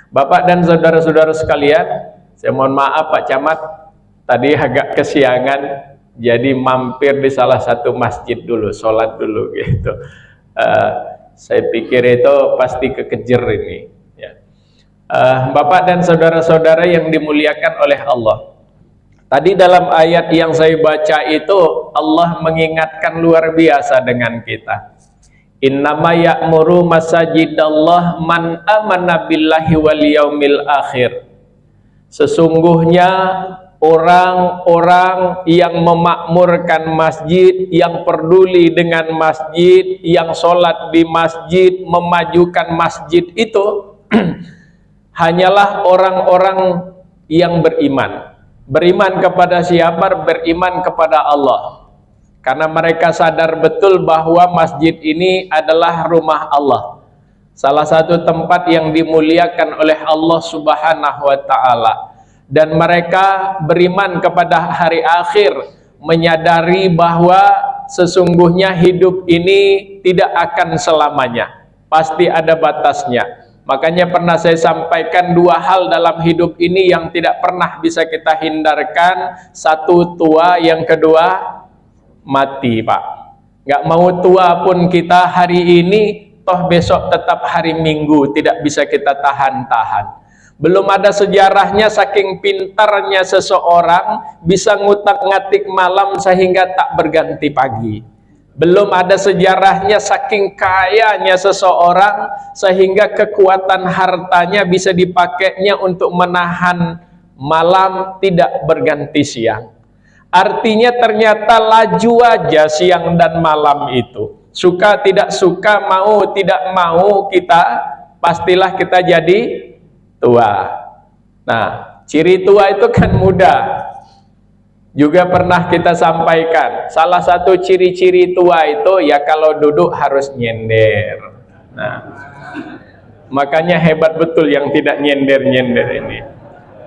Bapak dan saudara-saudara sekalian, saya mohon maaf Pak Camat, tadi agak kesiangan, jadi mampir di salah satu masjid dulu, sholat dulu gitu. Saya pikir itu pasti kekejar ini. Ya. Bapak dan saudara-saudara yang dimuliakan oleh Allah, tadi dalam ayat yang saya baca itu Allah mengingatkan luar biasa dengan kita. Innama ya'muru masajidallah man amana billahi wal yaumil akhir. Sesungguhnya orang-orang yang memakmurkan masjid, yang peduli dengan masjid, yang sholat di masjid, memajukan masjid itu hanyalah orang-orang yang beriman. Beriman kepada siapa? Beriman kepada Allah. Karena mereka sadar betul bahwa masjid ini adalah rumah Allah, salah satu tempat yang dimuliakan oleh Allah Subhanahu wa Ta'ala. Dan mereka beriman kepada hari akhir, menyadari bahwa sesungguhnya hidup ini tidak akan selamanya, pasti ada batasnya. Makanya pernah saya sampaikan dua hal dalam hidup ini yang tidak pernah bisa kita hindarkan. Satu tua, yang kedua mati Pak. Nggak mau tua pun kita hari ini, toh besok tetap hari Minggu, tidak bisa kita tahan-tahan. Belum ada sejarahnya saking pintarnya seseorang bisa ngutak-ngatik malam sehingga tak berganti pagi. Belum ada sejarahnya saking kayanya seseorang sehingga kekuatan hartanya bisa dipakainya untuk menahan malam tidak berganti siang. Artinya ternyata laju aja siang dan malam itu. Suka tidak suka, mau tidak mau kita, pastilah kita jadi tua. Nah, ciri tua itu kan muda. Juga pernah kita sampaikan, salah satu ciri-ciri tua itu ya kalau duduk harus nyender. Nah, makanya hebat betul yang tidak nyender-nyender ini.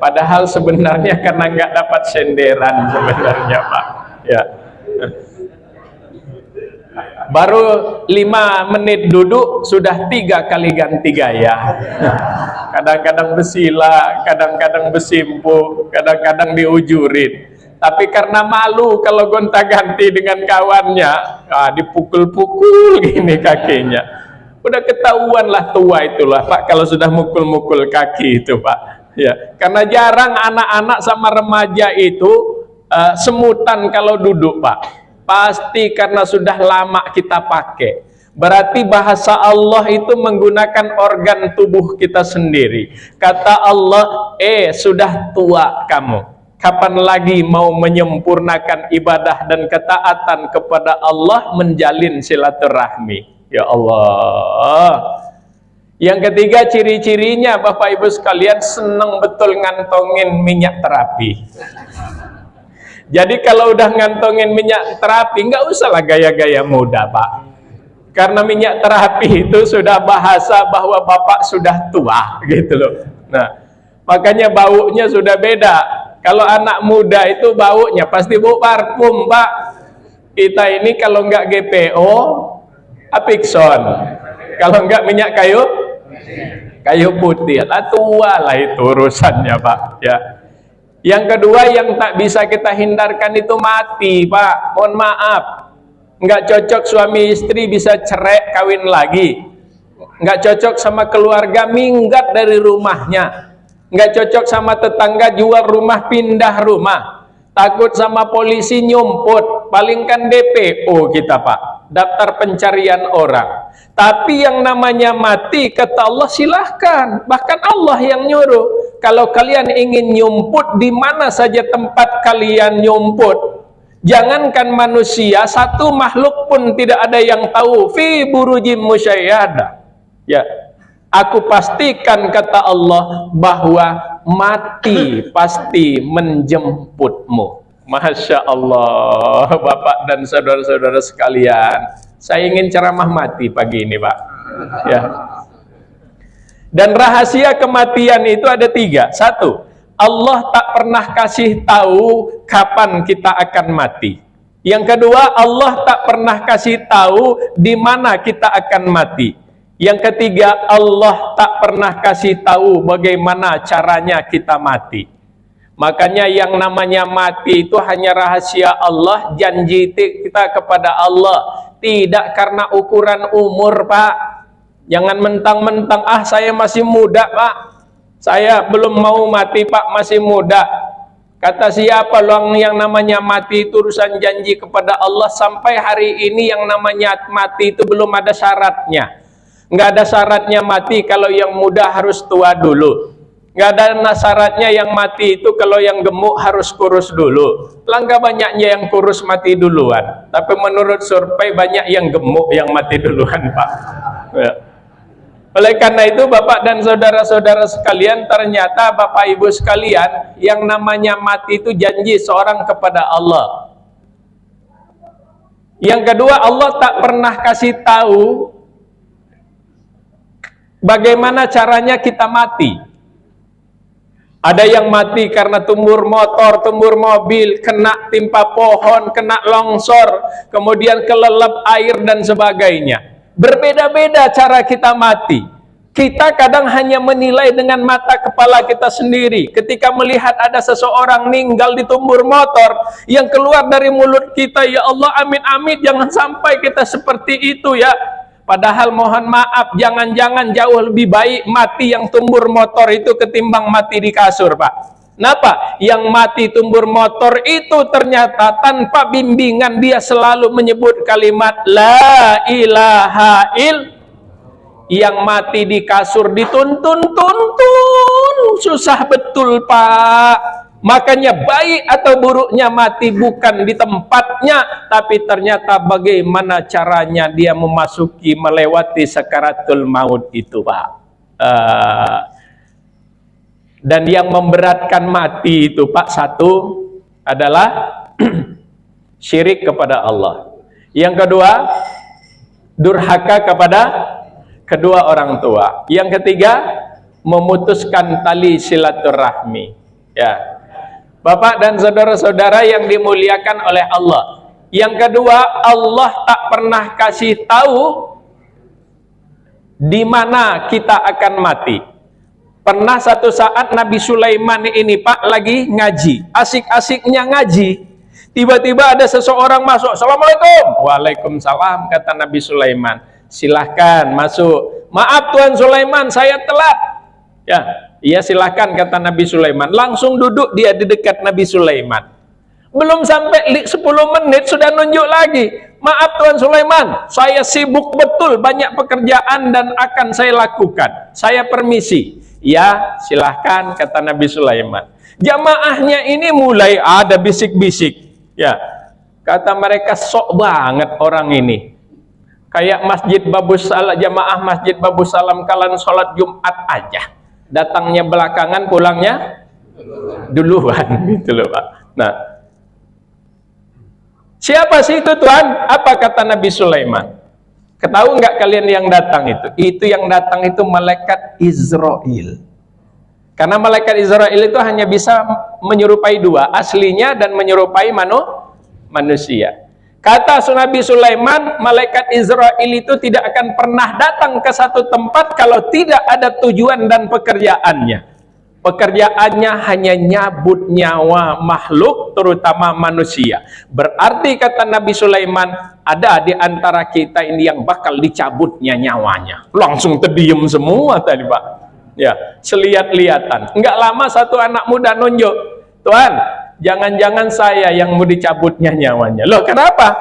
Padahal sebenarnya karena nggak dapat senderan sebenarnya Pak. Ya. Baru 5 menit duduk sudah 3 kali ganti gaya. Kadang-kadang bersila, kadang-kadang bersimpuh, kadang-kadang diujurin. Tapi karena malu kalau gonta-ganti dengan kawannya, dipukul-pukul gini kakinya. Udah ketahuan lah tua itulah Pak kalau sudah mukul-mukul kaki itu Pak. Ya, karena jarang anak-anak sama remaja itu semutan kalau duduk, Pak. Pasti karena sudah lama kita pakai. Berarti bahasa Allah itu menggunakan organ tubuh kita sendiri. Kata Allah, sudah tua kamu. Kapan lagi mau menyempurnakan ibadah dan ketaatan kepada Allah, menjalin silaturahmi? Ya Allah. Yang ketiga, ciri-cirinya Bapak Ibu sekalian, senang betul ngantongin minyak terapi. Jadi kalau udah ngantongin minyak terapi, nggak usahlah gaya-gaya muda, Pak. Karena minyak terapi itu sudah bahasa bahwa Bapak sudah tua, gitu loh. Nah, makanya baunya sudah beda. Kalau anak muda itu baunya pasti bau parfum, Pak. Kita ini kalau nggak GPO, Apixon. Kalau nggak minyak kayu putih. Tua lah itu urusannya, Pak. Ya. Yang kedua yang tak bisa kita hindarkan itu mati, Pak. Mohon maaf. Nggak cocok suami istri bisa cerai kawin lagi. Nggak cocok sama keluarga minggat dari rumahnya. Nggak cocok sama tetangga jual rumah pindah rumah. Takut sama polisi nyumput. Paling kan DPO kita, Pak. Daftar pencarian orang. Tapi yang namanya mati, kata Allah, silahkan. Bahkan Allah yang nyuruh. Kalau kalian ingin nyumput, di mana saja tempat kalian nyumput. Jangankan manusia, satu makhluk pun tidak ada yang tahu. Fi burujim musyayyada. Ya, aku pastikan, kata Allah, bahwa mati pasti menjemputmu. Masya Allah, Bapak dan saudara-saudara sekalian. Saya ingin ceramah mati pagi ini, Pak. Ya. Dan rahasia kematian itu ada 3. 1, Allah tak pernah kasih tahu kapan kita akan mati. Yang kedua, Allah tak pernah kasih tahu di mana kita akan mati. Yang ketiga, Allah tak pernah kasih tahu bagaimana caranya kita mati. Makanya yang namanya mati itu hanya rahasia Allah, janji kita kepada Allah. Tidak karena ukuran umur, Pak. Jangan mentang-mentang, saya masih muda, Pak. Saya belum mau mati, Pak, masih muda. Kata siapa loh yang namanya mati itu urusan janji kepada Allah. Sampai hari ini yang namanya mati itu belum ada syaratnya. Nggak ada syaratnya mati kalau yang muda harus tua dulu. Nggak ada syaratnya yang mati itu kalau yang gemuk harus kurus dulu. Langkah banyaknya yang kurus mati duluan. Tapi menurut survei banyak yang gemuk yang mati duluan, Pak. Ya. Oleh karena itu Bapak dan saudara-saudara sekalian, ternyata Bapak Ibu sekalian, yang namanya mati itu janji seorang kepada Allah. Yang kedua, Allah tak pernah kasih tahu bagaimana caranya kita mati. Ada yang mati karena tumbur motor, tumbur mobil, kena timpa pohon, kena longsor, kemudian kelelep air dan sebagainya. Berbeda-beda cara kita mati. Kita kadang hanya menilai dengan mata kepala kita sendiri. Ketika melihat ada seseorang meninggal ditumbur motor, yang keluar dari mulut kita, ya Allah, amin-amin, jangan sampai kita seperti itu ya. Padahal mohon maaf, jangan-jangan jauh lebih baik mati yang tumbur motor itu ketimbang mati di kasur, Pak. Kenapa? Yang mati tumbur motor itu ternyata tanpa bimbingan dia selalu menyebut kalimat La ilaha il. Yang mati di kasur dituntun-tuntun, susah betul, Pak. Makanya baik atau buruknya mati bukan di tempatnya, tapi ternyata bagaimana caranya dia memasuki, melewati sakaratul maut itu, Pak. Dan yang memberatkan mati itu, Pak, 1 adalah syirik kepada Allah. Yang kedua, durhaka kepada kedua orang tua. Yang ketiga, memutuskan tali silaturahmi. Ya. Bapak dan saudara-saudara yang dimuliakan oleh Allah. Yang kedua, Allah tak pernah kasih tahu di mana kita akan mati. Pernah satu saat Nabi Sulaiman ini, Pak, lagi ngaji, asik-asiknya ngaji. Tiba-tiba ada seseorang masuk. Assalamualaikum. Waalaikumsalam, kata Nabi Sulaiman. Silahkan masuk. Maaf Tuan Sulaiman, saya telat. Ya, Iya silakan, kata Nabi Sulaiman. Langsung duduk dia di dekat Nabi Sulaiman. Belum sampai 10 menit sudah nunjuk lagi. Maaf Tuan Sulaiman, saya sibuk betul, banyak pekerjaan dan akan saya lakukan. Saya permisi. Ya silahkan, kata Nabi Sulaiman. Jamaahnya ini mulai ada bisik-bisik. Ya, kata mereka, sok banget orang ini. Kayak Masjid Babus Salam, jamaah Masjid Babus Salam kalian sholat Jumat aja. Datangnya belakangan, pulangnya duluan gitu loh Pak. Nah, siapa sih itu Tuhan? Apa kata Nabi Sulaiman? Ketahui nggak kalian yang datang itu? Itu yang datang itu malaikat Israel. Karena malaikat Israel itu hanya bisa menyerupai dua, aslinya dan menyerupai manusia. Kata Nabi Sulaiman, malaikat Israel itu tidak akan pernah datang ke satu tempat kalau tidak ada tujuan dan pekerjaannya. Pekerjaannya hanya nyabut nyawa makhluk, terutama manusia. Berarti kata Nabi Sulaiman, ada di antara kita ini yang bakal dicabutnya nyawanya. Langsung terdiam semua tadi Pak. Ya, selihat-lihatan. Enggak lama satu anak muda nunjuk, Tuhan, jangan-jangan saya yang mau dicabutnya nyawanya. Loh kenapa?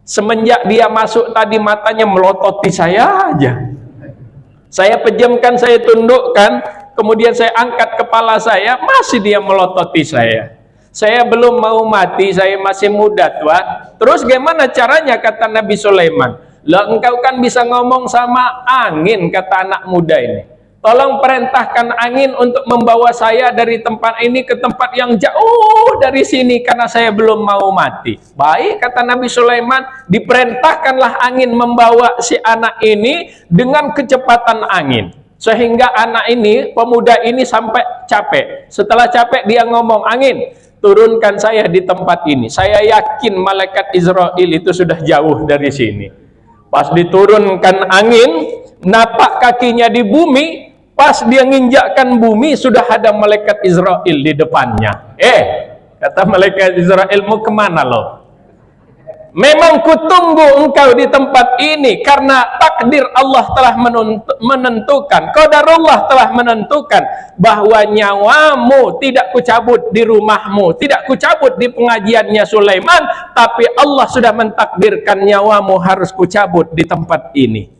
Semenjak dia masuk tadi matanya melototi saya aja. Saya pejamkan, saya tundukkan, kemudian saya angkat kepala saya, masih dia melototi saya. Saya belum mau mati, saya masih muda Tuhan. Terus gimana caranya, kata Nabi Sulaiman? Lah engkau kan bisa ngomong sama angin, kata anak muda ini. Tolong perintahkan angin untuk membawa saya dari tempat ini ke tempat yang jauh dari sini karena saya belum mau mati. Baik, kata Nabi Sulaiman, diperintahkanlah angin membawa si anak ini dengan kecepatan angin. Sehingga anak ini, pemuda ini sampai capek. Setelah capek dia ngomong, angin, turunkan saya di tempat ini. Saya yakin malaikat Israel itu sudah jauh dari sini. Pas diturunkan angin, napak kakinya di bumi. Pas dia nginjakkan bumi, sudah ada malaikat Israel di depannya. Kata malaikat Israel, mau kemana lo? Memang kutunggu engkau di tempat ini karena takdir Allah telah menentukan, qadarullah telah menentukan bahwa nyawamu tidak kucabut di rumahmu, tidak kucabut di pengajiannya Sulaiman, tapi Allah sudah mentakdirkan nyawamu harus kucabut di tempat ini.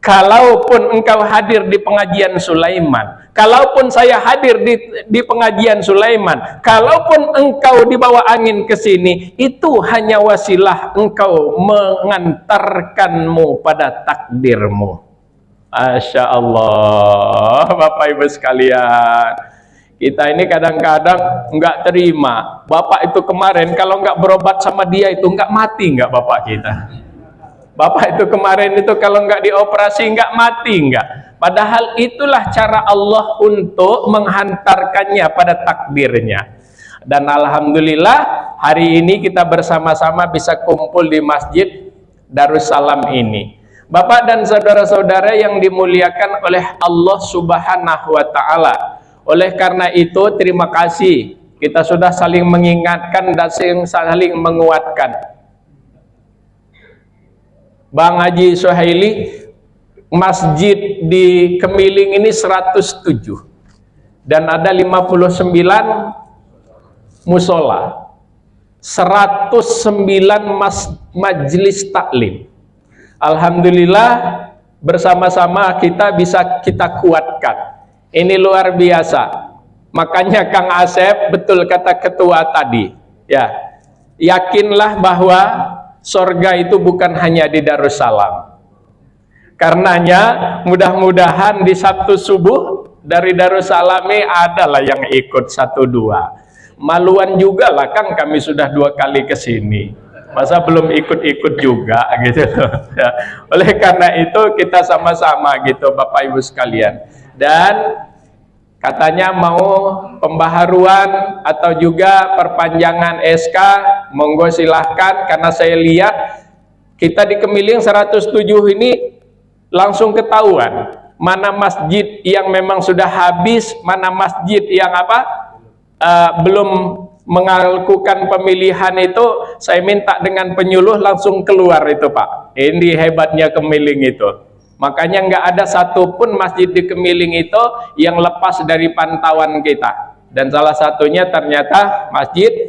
Kalaupun engkau hadir di pengajian Sulaiman, kalaupun saya hadir di pengajian Sulaiman, kalaupun engkau dibawa angin ke sini, itu hanya wasilah engkau mengantarkanmu pada takdirmu. Masya Allah, Bapak Ibu sekalian, kita ini kadang-kadang nggak terima. Bapak itu kemarin kalau nggak berobat sama dia itu nggak mati nggak Bapak kita? Bapak itu kemarin itu kalau nggak dioperasi nggak mati nggak. Padahal itulah cara Allah untuk menghantarkannya pada takdirnya. Dan alhamdulillah hari ini kita bersama-sama bisa kumpul di Masjid Darussalam ini. Bapak dan saudara-saudara yang dimuliakan oleh Allah Subhanahu wa Ta'ala. Oleh karena itu terima kasih, kita sudah saling mengingatkan dan saling menguatkan. Bang Haji Suhaili, masjid di Kemiling ini 107 dan ada 59 musola, 109 majelis taklim. Alhamdulillah bersama-sama kita bisa kita kuatkan. Ini luar biasa. Makanya Kang Asep, betul kata ketua tadi, ya, yakinlah bahwa sorga itu bukan hanya di Darussalam. Karenanya mudah-mudahan di Sabtu subuh dari Darussalam ini adalah yang ikut 1-2. Maluan juga lah kan kami sudah 2 kali ke sini. Masa belum ikut-ikut juga gitu. Ya. Oleh karena itu kita sama-sama gitu Bapak Ibu sekalian. Dan katanya mau pembaharuan atau juga perpanjangan SK, monggo silahkan, karena saya lihat kita di Kemiling 107 ini langsung ketahuan mana masjid yang memang sudah habis, mana masjid yang belum melakukan pemilihan. Itu saya minta dengan penyuluh langsung keluar itu Pak. Ini hebatnya Kemiling itu. Makanya nggak ada satupun masjid di Kemiling itu yang lepas dari pantauan kita. Dan salah satunya ternyata Masjid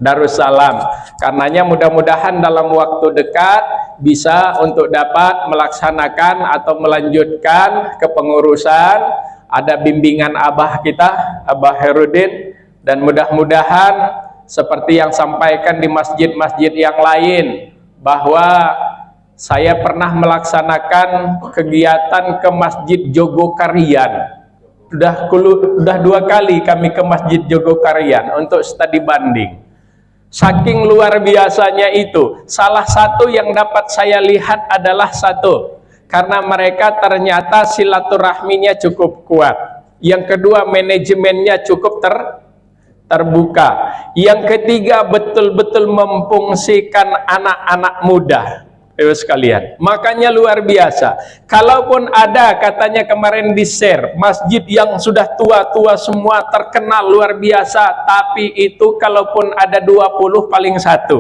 Darussalam. Karenanya mudah-mudahan dalam waktu dekat bisa untuk dapat melaksanakan atau melanjutkan kepengurusan. Ada bimbingan abah kita, Abah Herudin, dan mudah-mudahan seperti yang sampaikan di masjid-masjid yang lain, bahwa saya pernah melaksanakan kegiatan ke Masjid Jogokarian. Sudah 2 kali kami ke Masjid Jogokarian untuk studi banding. Saking luar biasanya itu, salah satu yang dapat saya lihat adalah satu, karena mereka ternyata silaturahminya cukup kuat. Yang kedua, manajemennya cukup terbuka. Yang ketiga, betul-betul memfungsikan anak-anak muda. Sekalian, makanya luar biasa. Kalaupun ada, katanya kemarin di share, masjid yang sudah tua-tua semua terkenal luar biasa, tapi itu kalaupun ada 20 paling 1.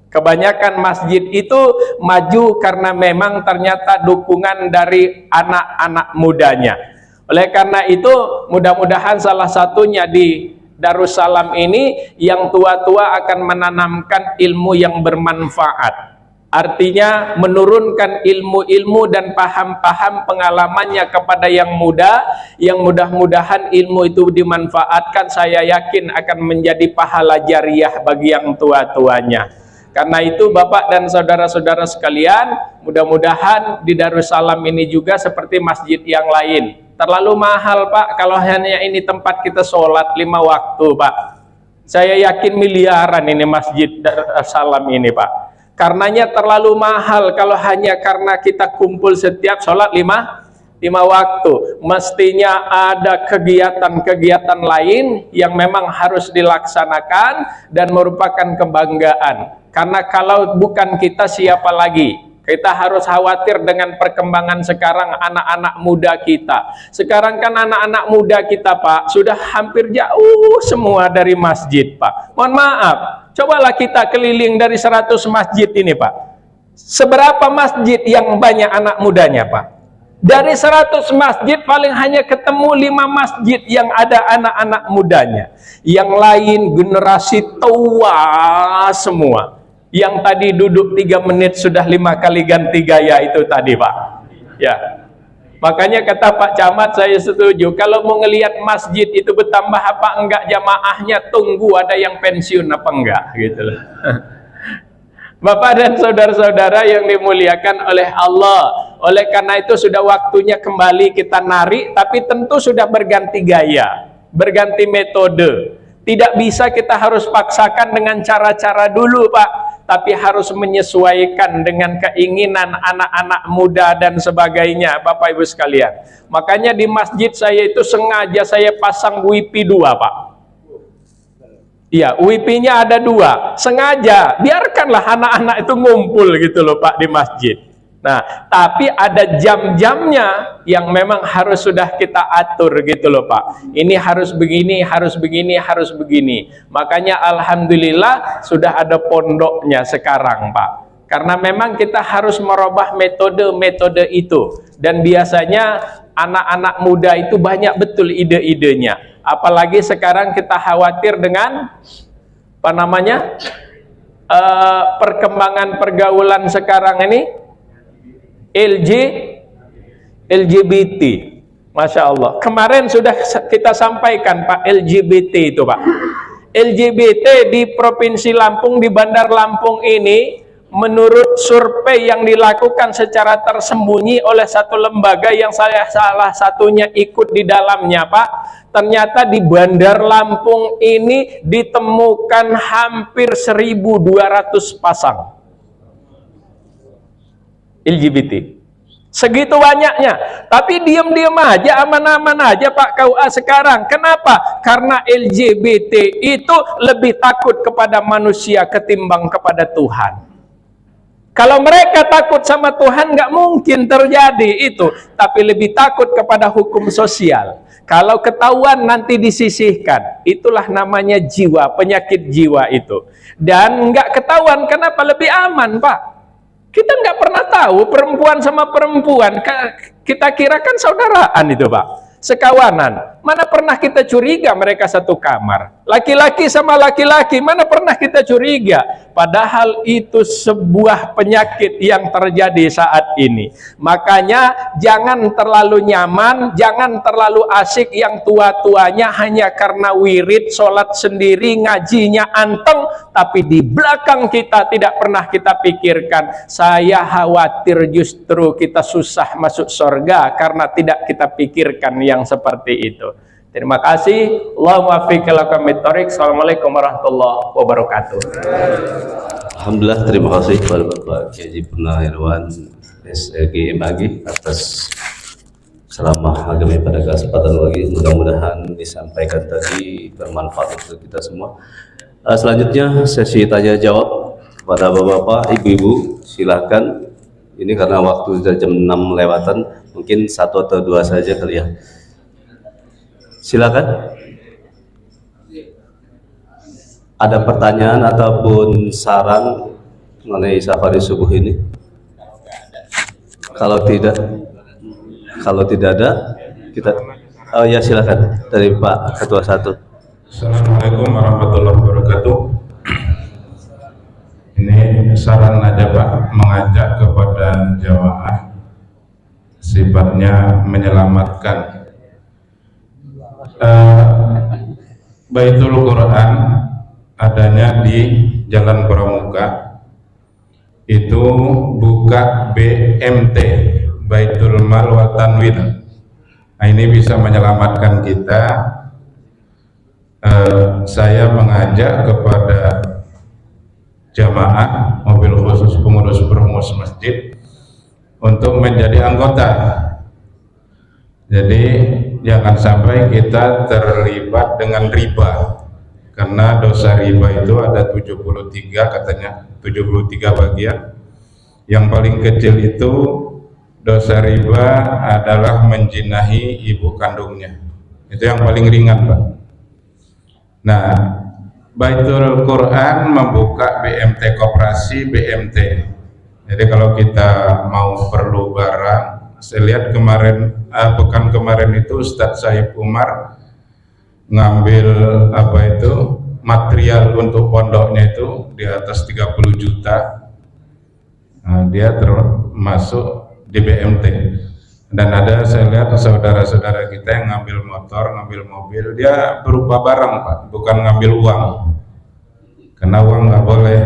Kebanyakan masjid itu maju karena memang ternyata dukungan dari anak-anak mudanya. Oleh karena itu, mudah-mudahan salah satunya di Darussalam ini yang tua-tua akan menanamkan ilmu yang bermanfaat. Artinya menurunkan ilmu-ilmu dan paham-paham pengalamannya kepada yang muda, yang mudah-mudahan ilmu itu dimanfaatkan, saya yakin akan menjadi pahala jariah bagi yang tua-tuanya. Karena itu Bapak dan saudara-saudara sekalian, mudah-mudahan di Darussalam ini juga seperti masjid yang lain. Terlalu mahal Pak, kalau hanya ini tempat kita sholat 5 waktu Pak. Saya yakin miliaran ini masjid Darussalam ini Pak. Karenanya terlalu mahal kalau hanya karena kita kumpul setiap sholat 5 waktu. Mestinya ada kegiatan-kegiatan lain yang memang harus dilaksanakan dan merupakan kebanggaan. Karena kalau bukan kita, siapa lagi? Kita harus khawatir dengan perkembangan sekarang anak-anak muda kita. Sekarang kan anak-anak muda kita Pak, sudah hampir jauh semua dari masjid Pak. Mohon maaf, cobalah kita keliling dari 100 masjid ini Pak. Seberapa masjid yang banyak anak mudanya Pak? Dari 100 masjid paling hanya ketemu 5 masjid yang ada anak-anak mudanya. Yang lain generasi tua semua. Yang tadi duduk 3 menit sudah 5 kali ganti gaya itu tadi Pak. Ya. Makanya kata Pak Camat, saya setuju, kalau mau ngelihat masjid itu bertambah apa enggak jamaahnya, tunggu ada yang pensiun apa enggak gitu loh. Bapak dan saudara-saudara yang dimuliakan oleh Allah, oleh karena itu sudah waktunya kembali kita narik, tapi tentu sudah berganti gaya, berganti metode. Tidak bisa kita harus paksakan dengan cara-cara dulu Pak, tapi harus menyesuaikan dengan keinginan anak-anak muda dan sebagainya Bapak Ibu sekalian. Makanya di masjid saya itu sengaja saya pasang WiFi 2 Pak. Iya, WiFi-nya ada 2, sengaja, biarkanlah anak-anak itu ngumpul gitu loh Pak di masjid. Nah, tapi ada jam-jamnya yang memang harus sudah kita atur gitu loh Pak. Ini harus begini, harus begini, harus begini. Makanya alhamdulillah sudah ada pondoknya sekarang Pak. Karena memang kita harus merubah metode-metode itu. Dan biasanya anak-anak muda itu banyak betul ide-idenya. Apalagi sekarang kita khawatir dengan apa namanya? Perkembangan pergaulan sekarang ini LGBT, Masya Allah. Kemarin sudah kita sampaikan Pak, LGBT itu Pak. LGBT di Provinsi Lampung, di Bandar Lampung ini, menurut survei yang dilakukan secara tersembunyi oleh satu lembaga yang saya salah satunya ikut di dalamnya Pak, ternyata di Bandar Lampung ini ditemukan hampir 1.200 pasang LGBT. Segitu banyaknya, tapi diam-diam aja, aman-aman aja Pak KUA sekarang. Kenapa? Karena LGBT itu lebih takut kepada manusia ketimbang kepada Tuhan. Kalau mereka takut sama Tuhan, nggak mungkin terjadi itu, tapi lebih takut kepada hukum sosial. Kalau ketahuan nanti disisihkan, itulah namanya jiwa, penyakit jiwa itu. Dan nggak ketahuan, kenapa? Lebih aman Pak. Kita nggak pernah tahu perempuan sama perempuan, kita kira kan saudaraan itu Pak, sekawanan. Mana pernah kita curiga mereka satu kamar. Laki-laki sama laki-laki, mana pernah kita curiga. Padahal itu sebuah penyakit yang terjadi saat ini. Makanya jangan terlalu nyaman, jangan terlalu asik yang tua-tuanya hanya karena wirid, sholat sendiri, ngajinya anteng, tapi di belakang kita tidak pernah kita pikirkan. Saya khawatir justru kita susah masuk surga karena tidak kita pikirkan yang seperti itu. Terima kasih. Allahumma fiqh lakum bit-thoriq. Assalamualaikum warahmatullahi wabarakatuh. Alhamdulillah, terima kasih kepada Bapak Kiai Haji Purnawirawan SAGMAG atas ceramah agama pada kesempatan lagi. Mudah-mudahan disampaikan tadi bermanfaat untuk kita semua. Selanjutnya sesi tanya jawab kepada bapak-bapak, ibu-ibu, silakan. Ini karena waktu sudah jam 6 lewatan, mungkin 1 atau 2 saja kali ya. Silakan. Ada pertanyaan ataupun saran mengenai safari subuh ini? Kalau tidak ada, kita ya silakan dari Pak Ketua 1. Assalamualaikum warahmatullahi wabarakatuh. Ini saran aja Pak, mengajak kepada jamaah, sifatnya menyelamatkan. Baitul Quran adanya di Jalan Pramuka, itu buka BMT, Baitul Mal wa Tanwin. Nah, ini bisa menyelamatkan kita. Saya mengajak kepada jamaah mobil khusus pengurus perumus masjid untuk menjadi anggota. Jadi jangan sampai kita terlibat dengan riba, karena dosa riba itu ada 73 katanya, 73 bagian. Yang paling kecil itu dosa riba adalah menjinahi ibu kandungnya, itu yang paling ringan Pak. Nah, Baitul Quran membuka BMT koperasi BMT. Jadi kalau kita mau perlu barang, saya lihat kemarin pekan kemarin itu Ustadz Saif Umar ngambil material untuk pondoknya itu di atas 30 juta. Nah, dia termasuk di BMT. Dan ada saya lihat saudara-saudara kita yang ngambil motor, ngambil mobil, dia berupa barang Pak, bukan ngambil uang. Karena uang nggak boleh,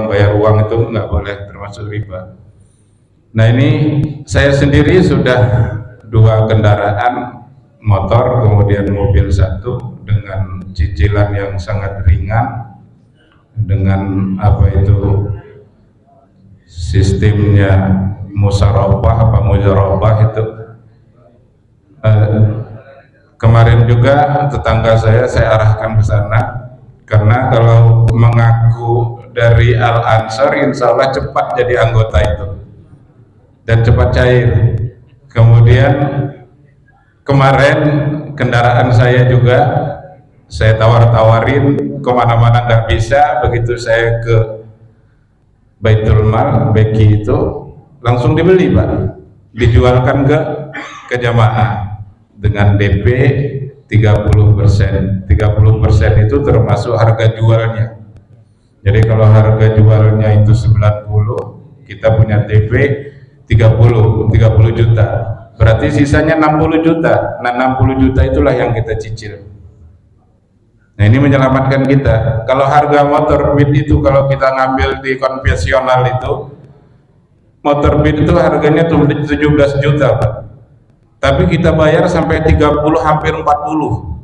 bayar uang itu nggak boleh, termasuk riba. Nah, ini saya sendiri sudah 2 kendaraan motor, kemudian mobil 1 dengan cicilan yang sangat ringan, dengan sistemnya mujarabah itu. Kemarin juga tetangga saya arahkan ke sana, karena kalau mengaku dari Al-Ansar insya Allah cepat jadi anggota itu dan cepat cair. Kemudian kemarin kendaraan saya juga saya tawar-tawarin, kemana-mana nggak bisa. Begitu saya ke Baitul Mal Beki itu langsung dibeli Pak, dijualkan ke jamaah dengan DP 30%. 30% itu termasuk harga jualnya. Jadi kalau harga jualnya itu 90, kita punya DP 30 juta, berarti sisanya 60 juta. Nah, 60 juta itulah yang kita cicil. Nah, ini menyelamatkan kita. Kalau harga motor Beat itu, kalau kita ngambil di konvensional itu, motor Beat itu harganya 17 juta Pak, tapi kita bayar sampai 30 hampir 40.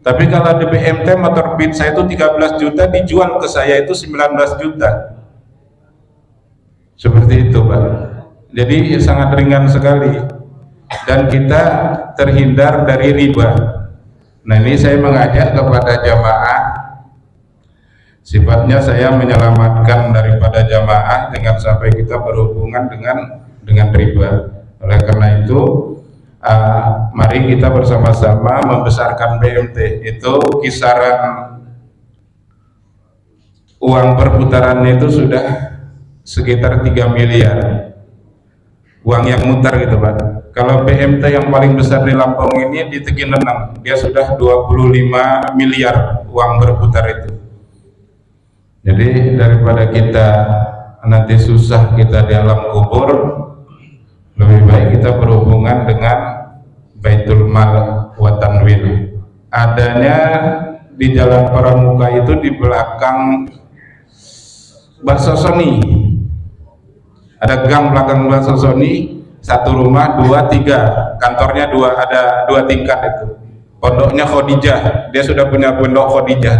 Tapi kalau di BMT motor Beat saya itu 13 juta, dijual ke saya itu 19 juta. Seperti itu Pak. Jadi sangat ringan sekali, dan kita terhindar dari riba. Nah, ini saya mengajak kepada jamaah, sifatnya saya menyelamatkan daripada jamaah dengan sampai kita berhubungan dengan riba. Oleh karena itu, mari kita bersama-sama membesarkan BMT. Itu kisaran uang perputarannya itu sudah sekitar 3 miliar uang yang mutar gitu Pak. Kalau BMT yang paling besar di Lampung ini di Teginenang, dia sudah 25 miliar uang berputar itu. Jadi daripada kita nanti susah kita di alam kubur, lebih baik kita berhubungan dengan Baitul Mal wa Tanwil. Adanya di Jalan Pramuka itu di belakang Bakso Sony. Ada gang belakang Bakso Sony, satu rumah, 2, 3, kantornya 2, ada 2 tingkat itu. Pondoknya Khadijah, dia sudah punya pondok Khadijah.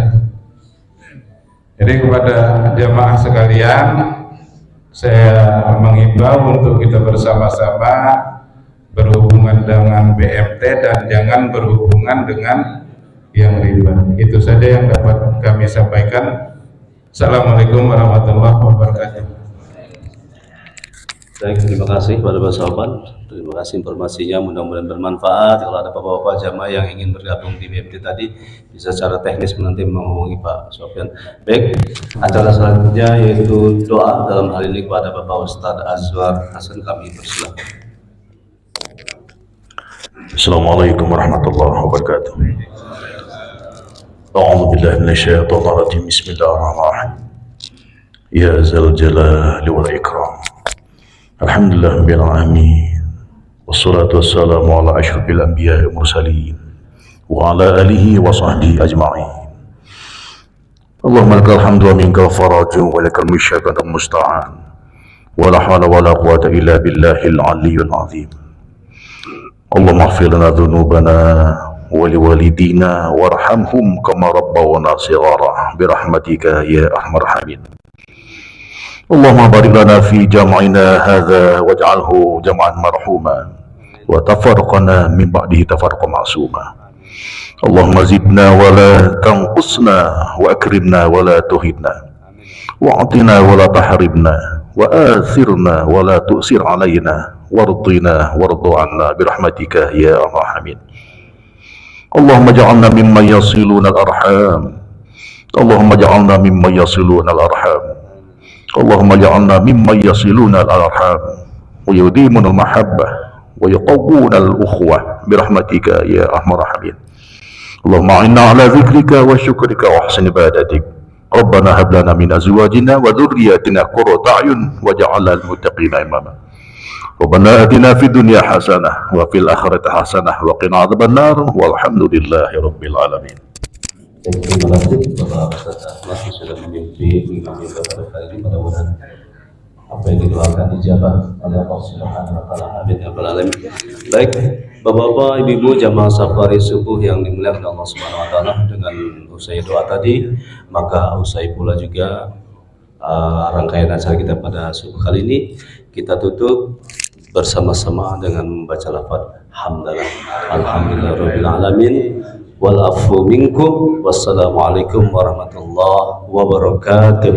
Jadi kepada jamaah sekalian, saya mengimbau untuk kita bersama-sama berhubungan dengan BMT dan jangan berhubungan dengan yang riba. Itu saja yang dapat kami sampaikan. Assalamualaikum warahmatullahi wabarakatuh. Baik, terima kasih kepada Pak Sofwan. Terima kasih informasinya, mudah-mudahan bermanfaat. Kalau ada bapak-bapak jamaah yang ingin bergabung di BMT tadi, bisa secara teknis nanti menghubungi Pak Sofwan. Baik, acara selanjutnya yaitu doa, dalam hal ini kepada Bapak Ustadz Azwar Hasan, kami persilakan. Assalamualaikum warahmatullahi wabarakatuh. A'udzu billahi minasyaitonir rajim. Bismillahirrahmanirrahim. Ya zal jalali wal ikram. Alhamdulillah rabbil alamin. Wassalatu wassalamu ala asyrafil anbiya'i wal mursalin wa ala alihi wa sahbihi ajma'in. Allahumma lakal hamdu wa minkal faraju wa lakal musyafatu wal musta'an. Wa la hawla wa la quwwata illa billahil aliyyil azim. Allahumma ighfir lana dhunubana wa liwalidina warhamhum kama rabbawna shighara birahmatika ya arhamar rahimin. Allahumma barik lana fi jam'ina hadza waj'alhu jam'an marhuma wa tafarraqna min ba'dihi tafarruqan ma'suma. Allahumma zidna wa la tanqusna wa akrimna wa la tuhidna wa atina wa la tahrimna wa athirna wa la tu'sir alaina warḍina warḍu 'anna birahmatika ya arhamar rahimin. Allahumma ja'alna mimman yasiluna al-arham. Allahumma ja'alna mimman yasiluna al-arham. Allahumma ja'alna mimman yasiluna al-arham wa yudimuna al-mahabbah wa yuqawwuna al-ukhwah birahmatika ya arhamar rahimin. Allahumma inna ala dzikrika wa syukrika wa husni ibadatik. Rabbana hab lana min azwajina wa dhurriyyatina qurrata a'yun waj'alna lil muttaqina imama. Rabbana atina fid dunya hasanah wa fil akhirati hasanah wa qina adzabannar walhamdulillahi rabbil alamin. Terima kasih Bapak Ustadz Ahmad yang sudah memimpin pada kali ini. Mudah-mudahan apa yang didoakan dijabah oleh Allah Subhanahu wa taala. Amin ya rabbal alamin. Baik, Bapak-bapak, Ibu-ibu jamaah safari subuh yang dimuliakan Allah Subhanahu wa taala, dengan usai doa tadi, maka usai pula juga rangkaian acara kita pada subuh kali ini kita tutup bersama-sama dengan membaca lafaz hamdalah. Alhamdulillahirabbil alamin. Wal afu minkum. Wassalamualaikum warahmatullahi wabarakatuh.